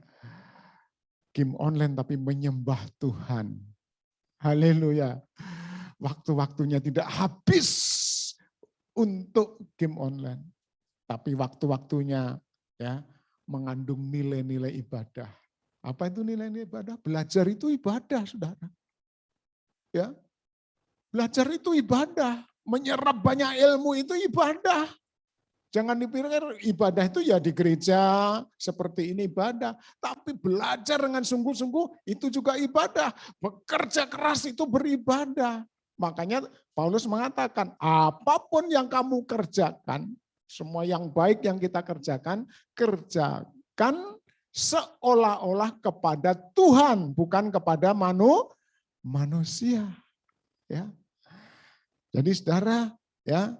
game online, tapi menyembah Tuhan. Haleluya. Waktu-waktunya tidak habis untuk game online, tapi waktu-waktunya ya mengandung nilai-nilai ibadah. Apa itu nilai-nilai ibadah? Belajar itu ibadah, saudara. Ya, belajar itu ibadah, menyerap banyak ilmu itu ibadah. Jangan dipikir ibadah itu ya di gereja seperti ini ibadah, tapi belajar dengan sungguh-sungguh itu juga ibadah. Bekerja keras itu beribadah. Makanya Paulus mengatakan, apapun yang kamu kerjakan, semua yang baik yang kita kerjakan kerjakan seolah-olah kepada Tuhan, bukan kepada manusia. Ya. Jadi saudara, ya,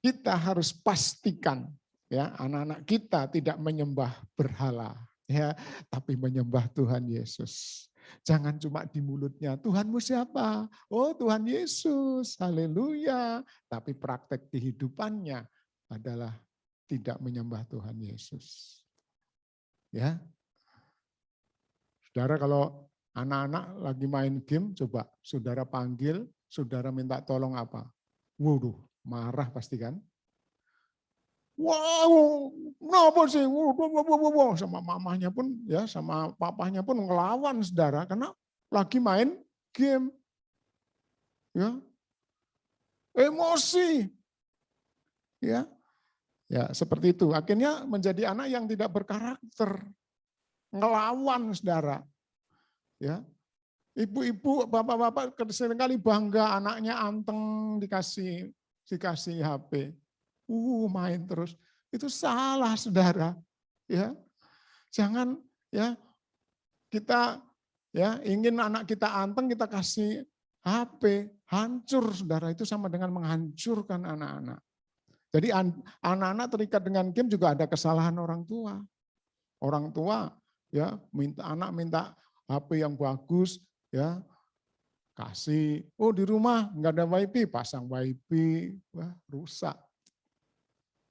kita harus pastikan ya anak-anak kita tidak menyembah berhala, ya, tapi menyembah Tuhan Yesus. Jangan cuma di mulutnya, Tuhanmu siapa? Oh, Tuhan Yesus, haleluya. Tapi praktek kehidupannya adalah tidak menyembah Tuhan Yesus. Ya. Saudara, kalau anak-anak lagi main game, coba saudara panggil, saudara minta tolong apa? Waduh, marah pasti kan? Wow, kenapa sih? Wow, sama mamanya pun, ya, sama papanya pun ngelawan, saudara, karena lagi main game, ya, emosi, ya, seperti itu. Akhirnya menjadi anak yang tidak berkarakter, ngelawan, saudara, ya. Ibu-ibu, bapak-bapak seringkali bangga anaknya anteng dikasih HP. Main terus. Itu salah, Saudara. Ya. Jangan ya kita ya ingin anak kita anteng kita kasih HP, hancur Saudara, itu sama dengan menghancurkan anak-anak. Jadi anak-anak terikat dengan game juga ada kesalahan orang tua. Orang tua ya anak minta HP yang bagus ya, kasih. Oh di rumah nggak ada WiFi, pasang WiFi, wah rusak.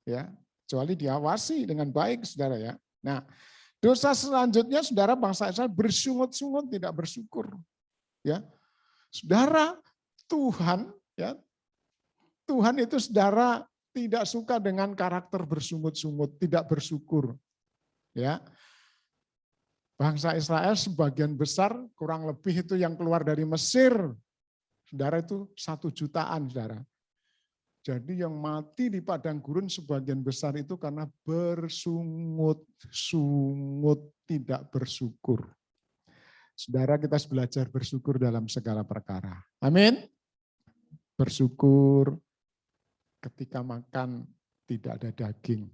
Ya, kecuali diawasi dengan baik, Saudara ya. Nah, dosa selanjutnya, Saudara, bangsa Israel bersungut-sungut tidak bersyukur. Ya, Saudara, Tuhan ya, Tuhan itu Saudara tidak suka dengan karakter bersungut-sungut, tidak bersyukur. Ya, bangsa Israel sebagian besar kurang lebih itu yang keluar dari Mesir, Saudara, itu 1 jutaan, Saudara. Jadi yang mati di padang gurun sebagian besar itu karena bersungut-sungut, tidak bersyukur. Saudara, kita harus belajar bersyukur dalam segala perkara. Amin. Bersyukur ketika makan tidak ada daging.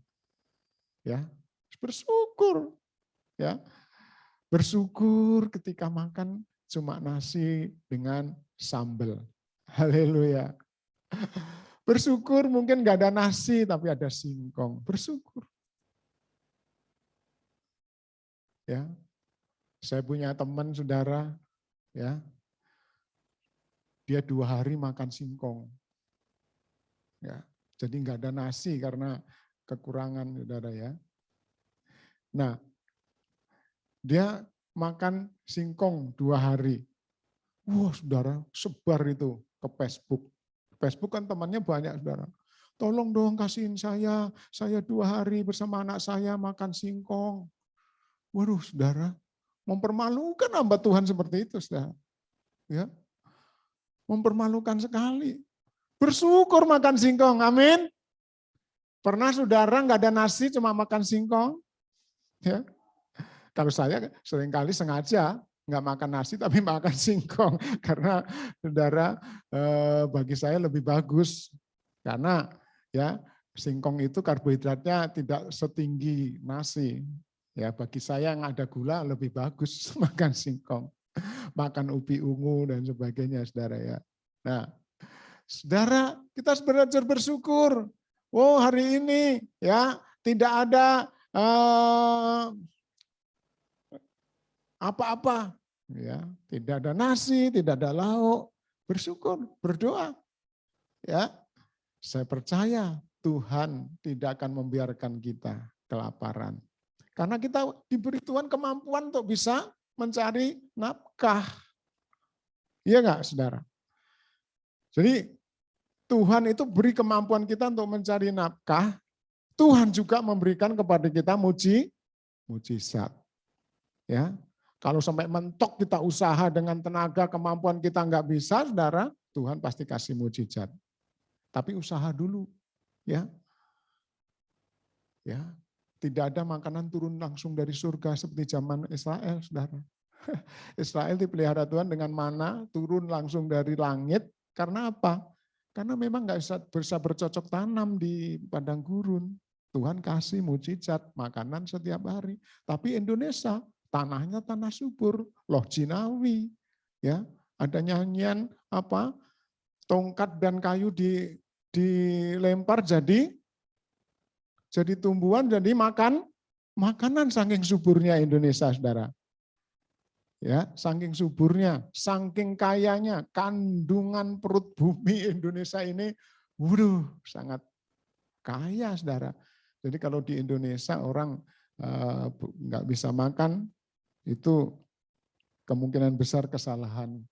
Ya, bersyukur. Ya, bersyukur ketika makan cuma nasi dengan sambal. Haleluya. Bersyukur mungkin nggak ada nasi tapi ada singkong. Bersyukur. Ya, saya punya teman, Saudara, ya, dia 2 hari makan singkong. Ya, jadi nggak ada nasi karena kekurangan, Saudara ya. Nah, dia makan singkong 2 hari. Wah, Saudara, sebar itu ke Facebook. Facebook kan temannya banyak, Saudara. Tolong dong kasihin saya 2 hari bersama anak saya makan singkong. Waduh, Saudara, mempermalukan hamba Tuhan seperti itu, Saudara. Ya. Mempermalukan sekali. Bersyukur makan singkong, amin. Pernah Saudara nggak ada nasi cuma makan singkong? Ya. Kalau saya seringkali sengaja nggak makan nasi tapi makan singkong karena Saudara bagi saya lebih bagus karena ya singkong itu karbohidratnya tidak setinggi nasi. Ya bagi saya yang ada gula lebih bagus makan singkong, makan ubi ungu dan sebagainya, Saudara ya. Nah, Saudara, kita harus belajar bersyukur. Oh, hari ini ya tidak ada apa-apa, ya, tidak ada nasi, tidak ada lauk, bersyukur, berdoa, ya. Saya percaya Tuhan tidak akan membiarkan kita kelaparan, karena kita diberi Tuhan kemampuan untuk bisa mencari nafkah, iya nggak, Saudara? Jadi Tuhan itu beri kemampuan kita untuk mencari nafkah. Tuhan juga memberikan kepada kita mujizat, ya. Kalau sampai mentok kita usaha dengan tenaga kemampuan kita nggak bisa, Saudara, Tuhan pasti kasih mujizat. Tapi usaha dulu, ya. Ya, tidak ada makanan turun langsung dari surga seperti zaman Israel, Saudara. Israel dipelihara Tuhan dengan mana turun langsung dari langit. Karena apa? Karena memang nggak bisa bercocok tanam di padang gurun. Tuhan kasih mujizat makanan setiap hari. Tapi Indonesia tanahnya tanah subur, loh Jinawi, ya ada nyanyian apa tongkat dan kayu dilempar jadi tumbuhan, jadi makanan saking suburnya Indonesia, Saudara. Ya, saking suburnya, saking kayanya, kandungan perut bumi Indonesia ini, waduh, sangat kaya, Saudara. Jadi kalau di Indonesia orang nggak bisa makan, itu kemungkinan besar kesalahan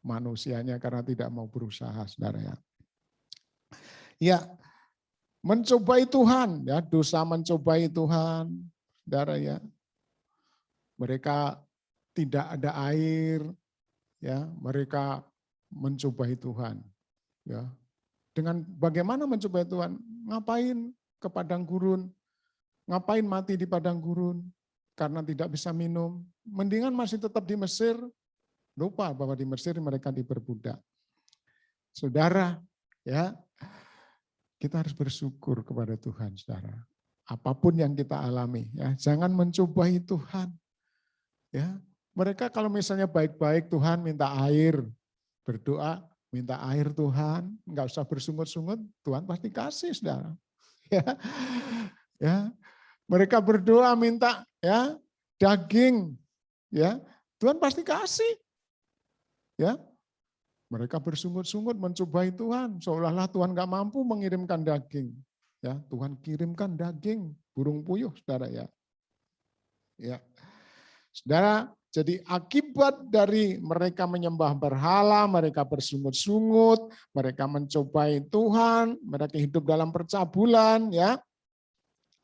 manusianya karena tidak mau berusaha, Saudara ya. Ya, mencobai Tuhan, ya dosa mencobai Tuhan, Saudara ya. Mereka tidak ada air, ya mereka mencobai Tuhan, ya. Dengan bagaimana mencobai Tuhan? Ngapain ke padang gurun? Ngapain mati di padang gurun? Karena tidak bisa minum. Mendingan masih tetap di Mesir, Lupa bahwa di Mesir mereka diperbudak. Saudara, ya, kita harus bersyukur kepada Tuhan, saudara. Apapun yang kita alami, ya, jangan mencobai Tuhan. Ya, mereka kalau misalnya baik-baik, Tuhan minta air, berdoa, minta air Tuhan, nggak usah bersungut-sungut, Tuhan pasti kasih, saudara. Ya, ya, mereka berdoa minta ya daging, ya, Tuhan pasti kasih. Ya, mereka bersungut-sungut mencobai Tuhan, seolah-olah Tuhan nggak mampu mengirimkan daging. Ya, Tuhan kirimkan daging, burung puyuh, saudara ya. Ya, saudara, jadi akibat dari mereka menyembah berhala, mereka bersungut-sungut, mereka mencobai Tuhan, mereka hidup dalam percabulan, ya.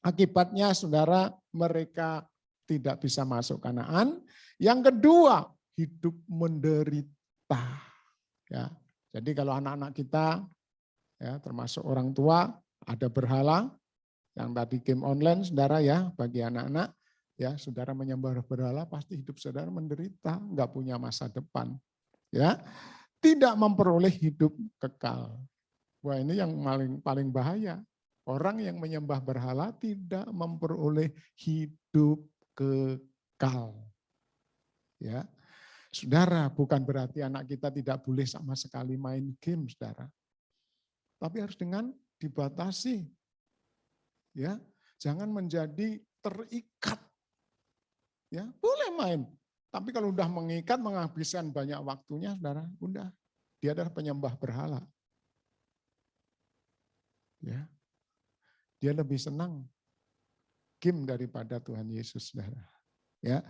Akibatnya, saudara, mereka tidak bisa masuk Kanaan. Yang kedua, hidup menderita. Ya, jadi kalau anak-anak kita, ya, termasuk orang tua, ada berhala, yang tadi game online, saudara ya, bagi anak-anak, ya, saudara menyembah berhala, pasti hidup saudara menderita, nggak punya masa depan, ya, tidak memperoleh hidup kekal. Wah, ini yang paling bahaya. Orang yang menyembah berhala tidak memperoleh hidup kekal. Ya, saudara, bukan berarti anak kita tidak boleh sama sekali main game, saudara. Tapi harus dengan dibatasi. Ya, jangan menjadi terikat. Ya, boleh main. Tapi kalau udah mengikat, menghabiskan banyak waktunya, saudara, udah. Dia adalah penyembah berhala. Ya, dia lebih senang game daripada Tuhan Yesus, saudara. Ya,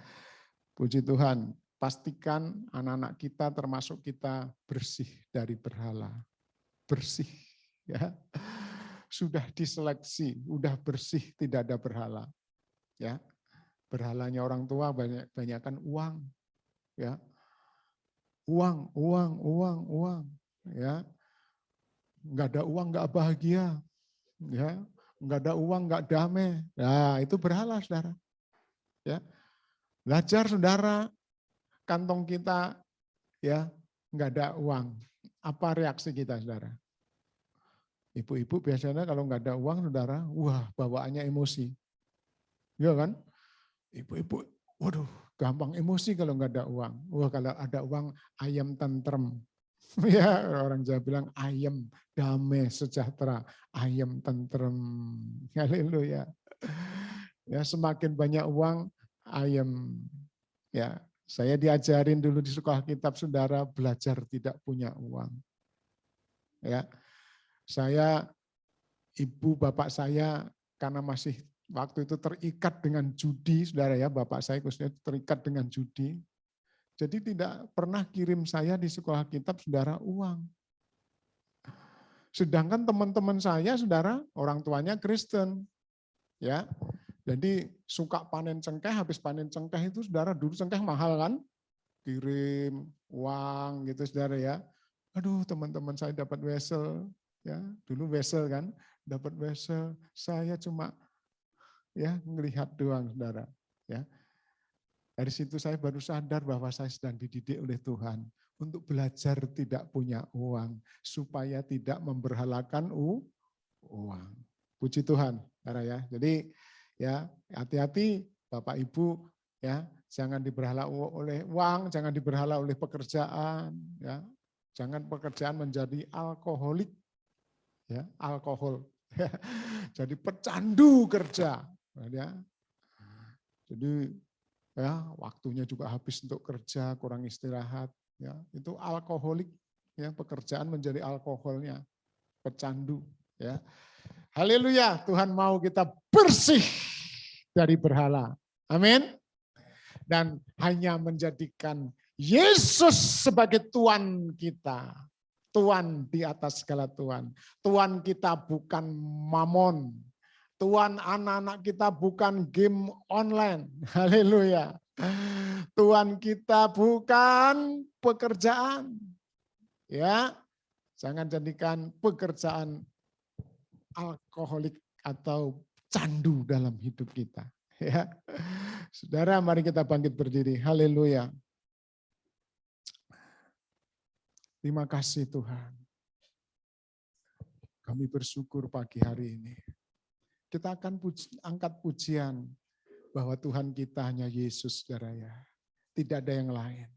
puji Tuhan. Pastikan anak-anak kita termasuk kita bersih dari berhala. Bersih, ya. Sudah diseleksi, udah bersih, tidak ada berhala. Ya. Berhalanya orang tua banyakkan uang, ya. Uang, ya. Enggak ada uang enggak bahagia, ya. Enggak ada uang enggak damai. Nah, itu berhala, saudara. Ya. Belajar, saudara, kantong kita ya enggak ada uang. Apa reaksi kita, saudara? Ibu-ibu biasanya kalau enggak ada uang, saudara, wah, bawaannya emosi. Iya kan? Ibu-ibu, waduh, gampang emosi kalau nggak ada uang. Wah, kalau ada uang, ayam tentrem. Ya, orang Jawa bilang ayam damai sejahtera, ayam tentrem. Haleluya. Ya, semakin banyak uang, ayam. Ya, saya diajarin dulu di sekolah kitab, saudara, belajar tidak punya uang. Ya, saya, ibu bapak saya karena masih waktu itu terikat dengan judi, saudara ya, bapak saya khususnya terikat dengan judi. Jadi tidak pernah kirim saya di sekolah kitab, saudara, uang. Sedangkan teman-teman saya, saudara, orang tuanya Kristen. Ya, jadi suka panen cengkeh, habis panen cengkeh itu, saudara, dulu cengkeh mahal kan? Kirim uang gitu, saudara ya. Aduh, teman-teman saya dapat wesel, ya, dulu wesel kan, dapat wesel, saya cuma ya melihat doang, saudara. Ya, dari situ saya baru sadar bahwa saya sedang dididik oleh Tuhan untuk belajar tidak punya uang supaya tidak memberhalakan uang. Puji Tuhan, saudara ya. Jadi ya hati-hati Bapak Ibu ya, jangan diberhala oleh uang, jangan diberhala oleh pekerjaan ya. Jangan pekerjaan menjadi alkoholik ya, alkohol. Jadi pecandu kerja ya. Jadi ya waktunya juga habis untuk kerja, kurang istirahat ya. Itu alkoholik ya, pekerjaan menjadi alkoholnya, pecandu ya. Haleluya, Tuhan mau kita bersih dari berhala. Amin. Dan hanya menjadikan Yesus sebagai Tuhan kita. Tuhan di atas segala Tuhan. Tuhan kita bukan mamon. Tuhan anak-anak kita bukan game online. Haleluya. Tuhan kita bukan pekerjaan. Ya. Jangan jadikan pekerjaan alkoholik atau candu dalam hidup kita. Ya. Saudara, mari kita bangkit berdiri. Haleluya. Terima kasih Tuhan. Kami bersyukur pagi hari ini. Kita akan angkat pujian bahwa Tuhan kita hanya Yesus, saudara ya. Tidak ada yang lain.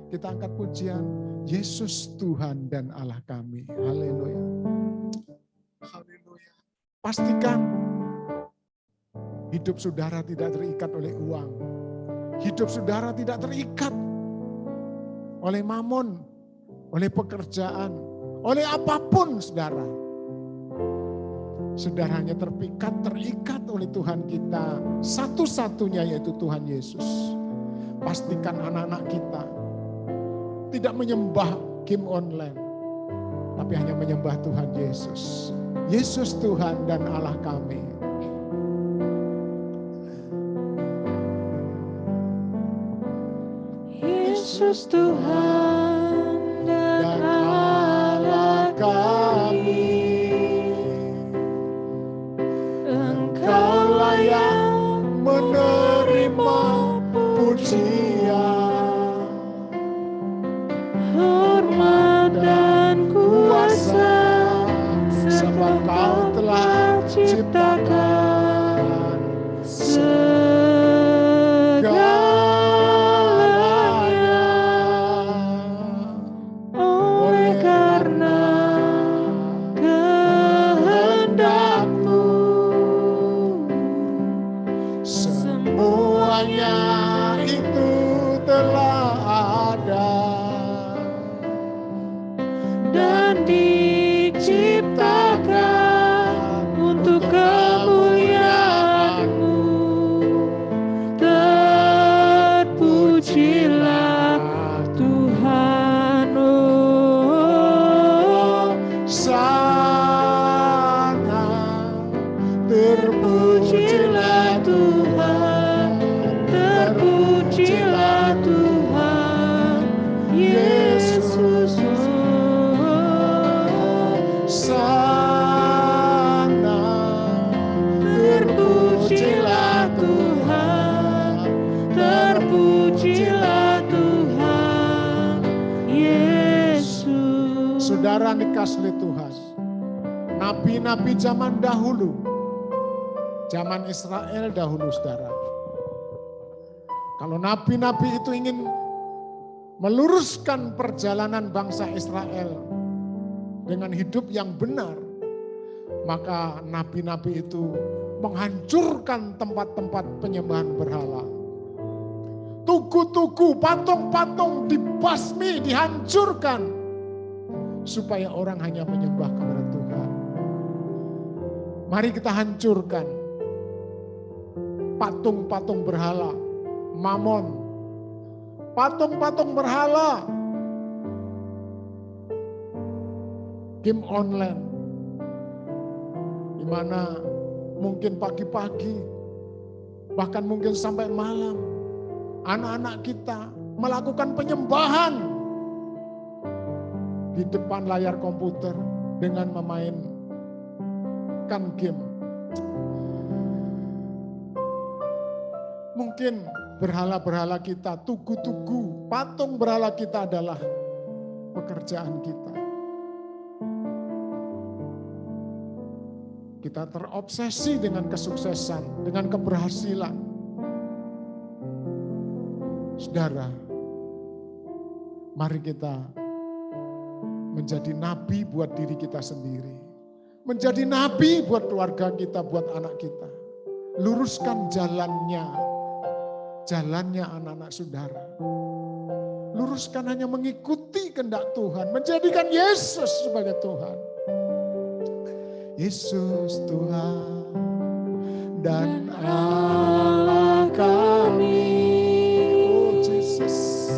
Kita angkat pujian, Yesus Tuhan dan Allah kami. Haleluya. Haleluya. Pastikan hidup saudara tidak terikat oleh uang. Hidup saudara tidak terikat oleh mamon, oleh pekerjaan, oleh apapun saudara. Saudara hanya terikat oleh Tuhan kita. Satu-satunya yaitu Tuhan Yesus. Pastikan anak-anak kita tidak menyembah game online. Tapi hanya menyembah Tuhan Yesus. Yesus Tuhan dan Allah kami. Yesus Tuhan dan Allah kami, Engkau layak menerima pujian, hormat dan kuasa, sebab Kau telah ciptakan saudara dikasih Tuhan. Nabi-nabi zaman dahulu, zaman Israel dahulu saudara. Kalau nabi-nabi itu ingin meluruskan perjalanan bangsa Israel dengan hidup yang benar, maka nabi-nabi itu menghancurkan tempat-tempat penyembahan berhala. Tugu-tugu, patung-patung dibasmi, dihancurkan, supaya orang hanya menyembah kepada Tuhan. Mari kita hancurkan patung-patung berhala, mamon, patung-patung berhala, game online, di mana mungkin pagi-pagi, bahkan mungkin sampai malam, anak-anak kita melakukan penyembahan di depan layar komputer dengan memainkan game. Mungkin berhala-berhala kita, tugu-tugu, patung berhala kita adalah pekerjaan kita. Kita terobsesi dengan kesuksesan, dengan keberhasilan. Saudara, mari kita menjadi nabi buat diri kita sendiri. Menjadi nabi buat keluarga kita, buat anak kita. Luruskan jalannya anak-anak saudara. Luruskan hanya mengikuti kehendak Tuhan. Menjadikan Yesus sebagai Tuhan. Yesus Tuhan dan Allah kami. Oh Yesus,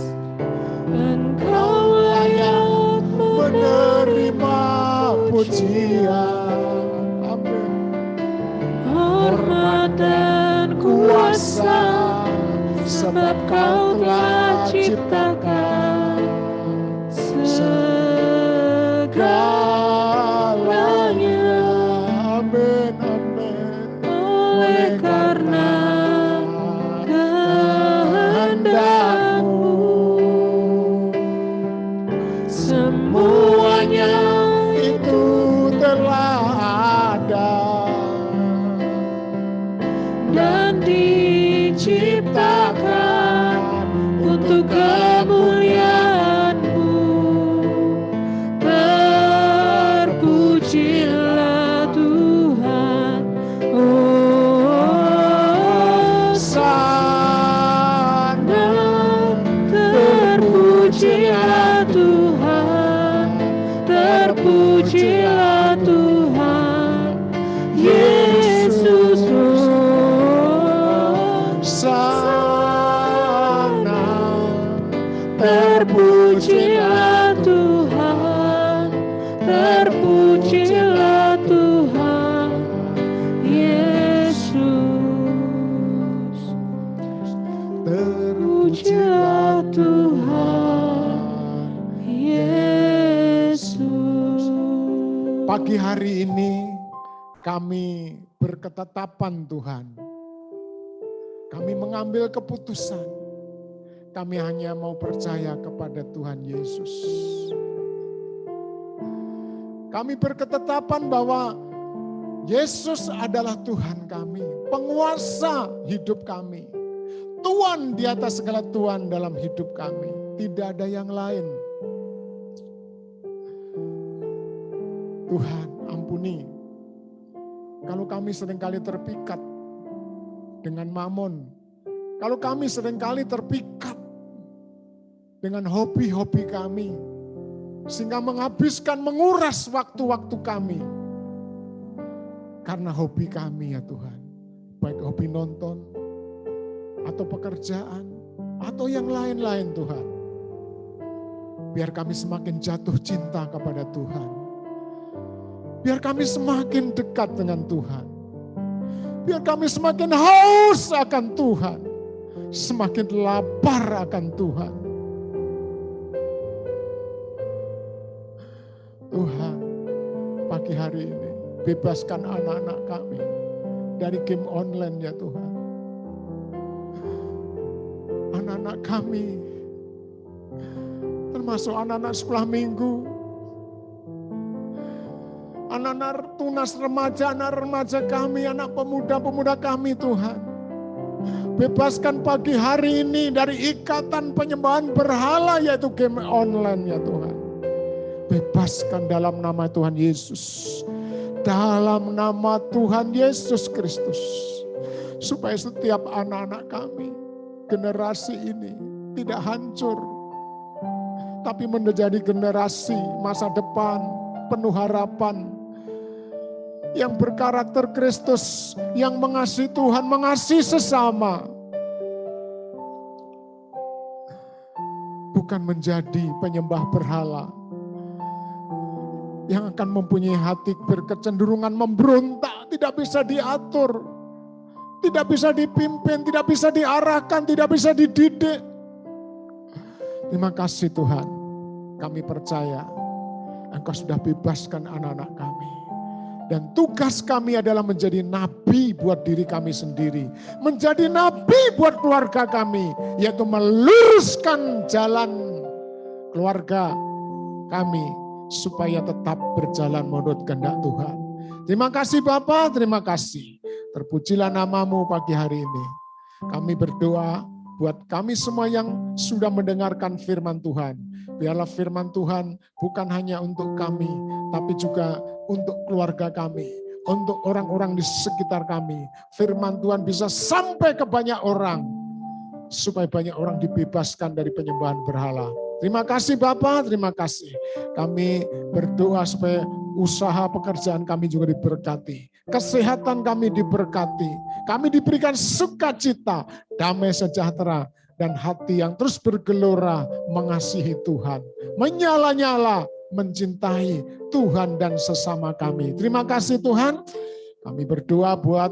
Engkau layak menerima pujian. Amin. Hormat dan kuasa, sebab Kau telah ciptakan segalanya. Amin, amin. Oleh karena kehendak-Mu Terpujilah Tuhan, terpujilah Tuhan Yesus. Terpujilah Tuhan Yesus. Pagi hari ini kami berketetapan Tuhan. Kami mengambil keputusan. Kami hanya mau percaya kepada Tuhan Yesus. Kami berketetapan bahwa Yesus adalah Tuhan kami, penguasa hidup kami. Tuhan di atas segala Tuhan dalam hidup kami. Tidak ada yang lain. Tuhan, ampuni. Kalau kami seringkali terpikat dengan mamon. Kalau kami seringkali terpikat dengan hobi-hobi kami. Sehingga menghabiskan, menguras waktu-waktu kami. Karena hobi kami ya Tuhan. Baik hobi nonton, atau pekerjaan, atau yang lain-lain Tuhan. Biar kami semakin jatuh cinta kepada Tuhan. Biar kami semakin dekat dengan Tuhan. Biar kami semakin haus akan Tuhan. Semakin lapar akan Tuhan. Tuhan, pagi hari ini bebaskan anak-anak kami dari game online ya Tuhan. Anak-anak kami, termasuk anak-anak sekolah minggu, anak-anak tunas remaja, anak remaja kami, anak pemuda-pemuda kami Tuhan. Bebaskan pagi hari ini dari ikatan penyembahan berhala yaitu game online ya Tuhan. Bebaskan dalam nama Tuhan Yesus. Dalam nama Tuhan Yesus Kristus. Supaya setiap anak-anak kami, generasi ini tidak hancur. Tapi menjadi generasi masa depan penuh harapan. Yang berkarakter Kristus, yang mengasihi Tuhan, mengasihi sesama. Bukan menjadi penyembah berhala. Yang akan mempunyai hati berkecenderungan memberontak, tidak bisa diatur. Tidak bisa dipimpin, tidak bisa diarahkan, tidak bisa dididik. Terima kasih Tuhan, kami percaya Engkau sudah bebaskan anak-anak kami. Dan tugas kami adalah menjadi nabi buat diri kami sendiri. Menjadi nabi buat keluarga kami. Yaitu meluruskan jalan keluarga kami. Supaya tetap berjalan menurut kehendak Tuhan. Terima kasih Bapa, terima kasih. Terpujilah namamu pagi hari ini. Kami berdoa buat kami semua yang sudah mendengarkan firman Tuhan. Biarlah firman Tuhan bukan hanya untuk kami, tapi juga untuk keluarga kami, untuk orang-orang di sekitar kami. Firman Tuhan bisa sampai ke banyak orang, supaya banyak orang dibebaskan dari penyembahan berhala. Terima kasih Bapak, terima kasih. Kami berdoa supaya usaha pekerjaan kami juga diberkati. Kesehatan kami diberkati. Kami diberikan sukacita, damai sejahtera, dan hati yang terus bergelora mengasihi Tuhan. Menyala-nyala mencintai Tuhan dan sesama kami. Terima kasih Tuhan. Kami berdoa buat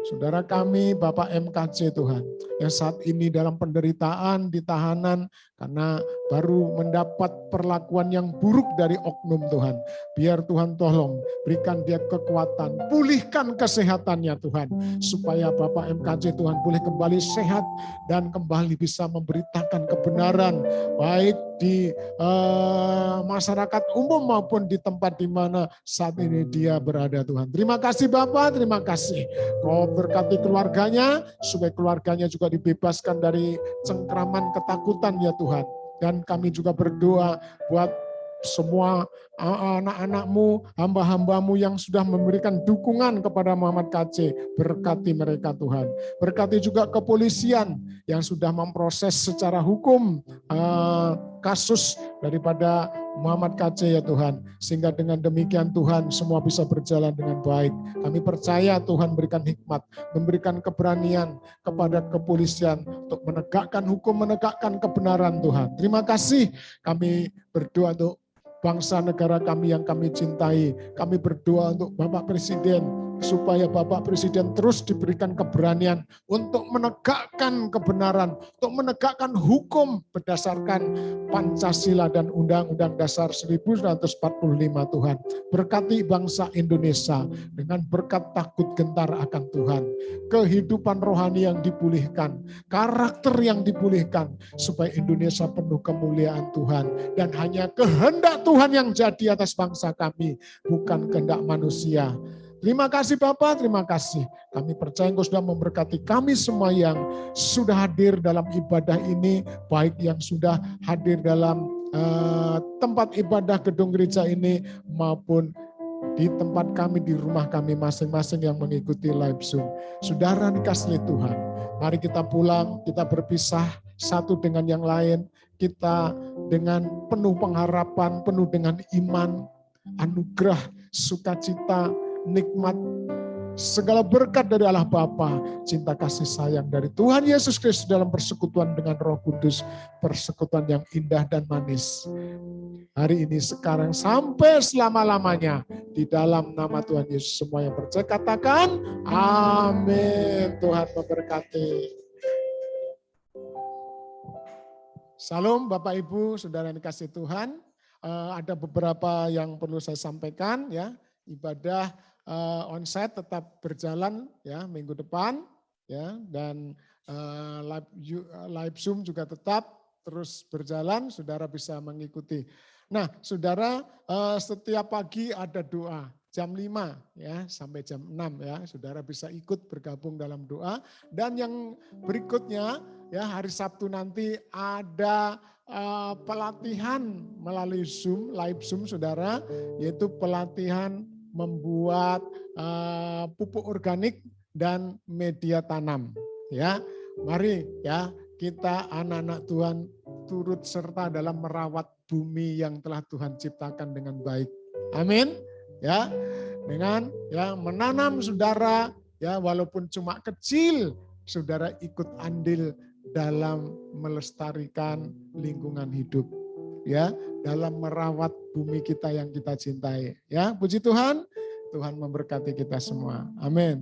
saudara kami Bapak MKC Tuhan, yang saat ini dalam penderitaan di tahanan karena baru mendapat perlakuan yang buruk dari oknum Tuhan. Biar Tuhan tolong berikan dia kekuatan, pulihkan kesehatannya Tuhan, supaya Bapak MKC Tuhan boleh kembali sehat dan kembali bisa memberitakan kebenaran baik di masyarakat umum maupun di tempat di mana saat ini dia berada Tuhan. Terima kasih Bapak, terima kasih. Kau berkati keluarganya, supaya keluarganya juga dibebaskan dari cengkraman ketakutan ya Tuhan. Dan kami juga berdoa buat semua anak-anakmu, hamba-hambamu yang sudah memberikan dukungan kepada Muhammad KC. Berkati mereka Tuhan. Berkati juga kepolisian yang sudah memproses secara hukum kasus daripada Muhammad KC ya Tuhan. Sehingga dengan demikian Tuhan semua bisa berjalan dengan baik. Kami percaya Tuhan berikan hikmat, memberikan keberanian kepada kepolisian untuk menegakkan hukum, menegakkan kebenaran Tuhan. Terima kasih, kami berdoa untuk bangsa negara kami yang kami cintai. Kami berdoa untuk Bapak Presiden, supaya Bapak Presiden terus diberikan keberanian untuk menegakkan kebenaran, untuk menegakkan hukum berdasarkan Pancasila dan Undang-Undang Dasar 1945 Tuhan. Berkati bangsa Indonesia dengan berkat takut gentar akan Tuhan. Kehidupan rohani yang dipulihkan, karakter yang dipulihkan, supaya Indonesia penuh kemuliaan Tuhan. Dan hanya kehendak Tuhan yang jadi atas bangsa kami, bukan kehendak manusia. Terima kasih Bapak, terima kasih. Kami percaya Engkau sudah memberkati kami semua yang sudah hadir dalam ibadah ini, baik yang sudah hadir dalam tempat ibadah gedung gereja ini, maupun di tempat kami, di rumah kami masing-masing yang mengikuti live Zoom. Saudara dikasihi Tuhan, mari kita pulang, kita berpisah satu dengan yang lain, kita dengan penuh pengharapan, penuh dengan iman, anugerah, sukacita, nikmat, segala berkat dari Allah Bapa, cinta kasih sayang dari Tuhan Yesus Kristus dalam persekutuan dengan Roh Kudus, persekutuan yang indah dan manis. Hari ini, sekarang, sampai selama-lamanya, di dalam nama Tuhan Yesus. Semua yang percaya katakan, amin. Tuhan memberkati. Salam Bapak Ibu, saudara yang dikasihi Tuhan. Ada beberapa yang perlu saya sampaikan ya. Ibadah onsite tetap berjalan ya minggu depan ya, dan live Zoom juga tetap terus berjalan, saudara bisa mengikuti. Nah, saudara, setiap pagi ada doa jam 5 ya sampai jam 6 ya, saudara bisa ikut bergabung dalam doa. Dan yang berikutnya ya, hari Sabtu nanti ada pelatihan melalui Zoom, live Zoom saudara, yaitu pelatihan membuat pupuk organik dan media tanam ya. Mari ya, kita anak-anak Tuhan turut serta dalam merawat bumi yang telah Tuhan ciptakan dengan baik. Amin. Ya, dengan ya menanam saudara ya, walaupun cuma kecil, saudara ikut andil dalam melestarikan lingkungan hidup ya, dalam merawat bumi kita yang kita cintai ya. Puji Tuhan, Tuhan memberkati kita semua. Amin.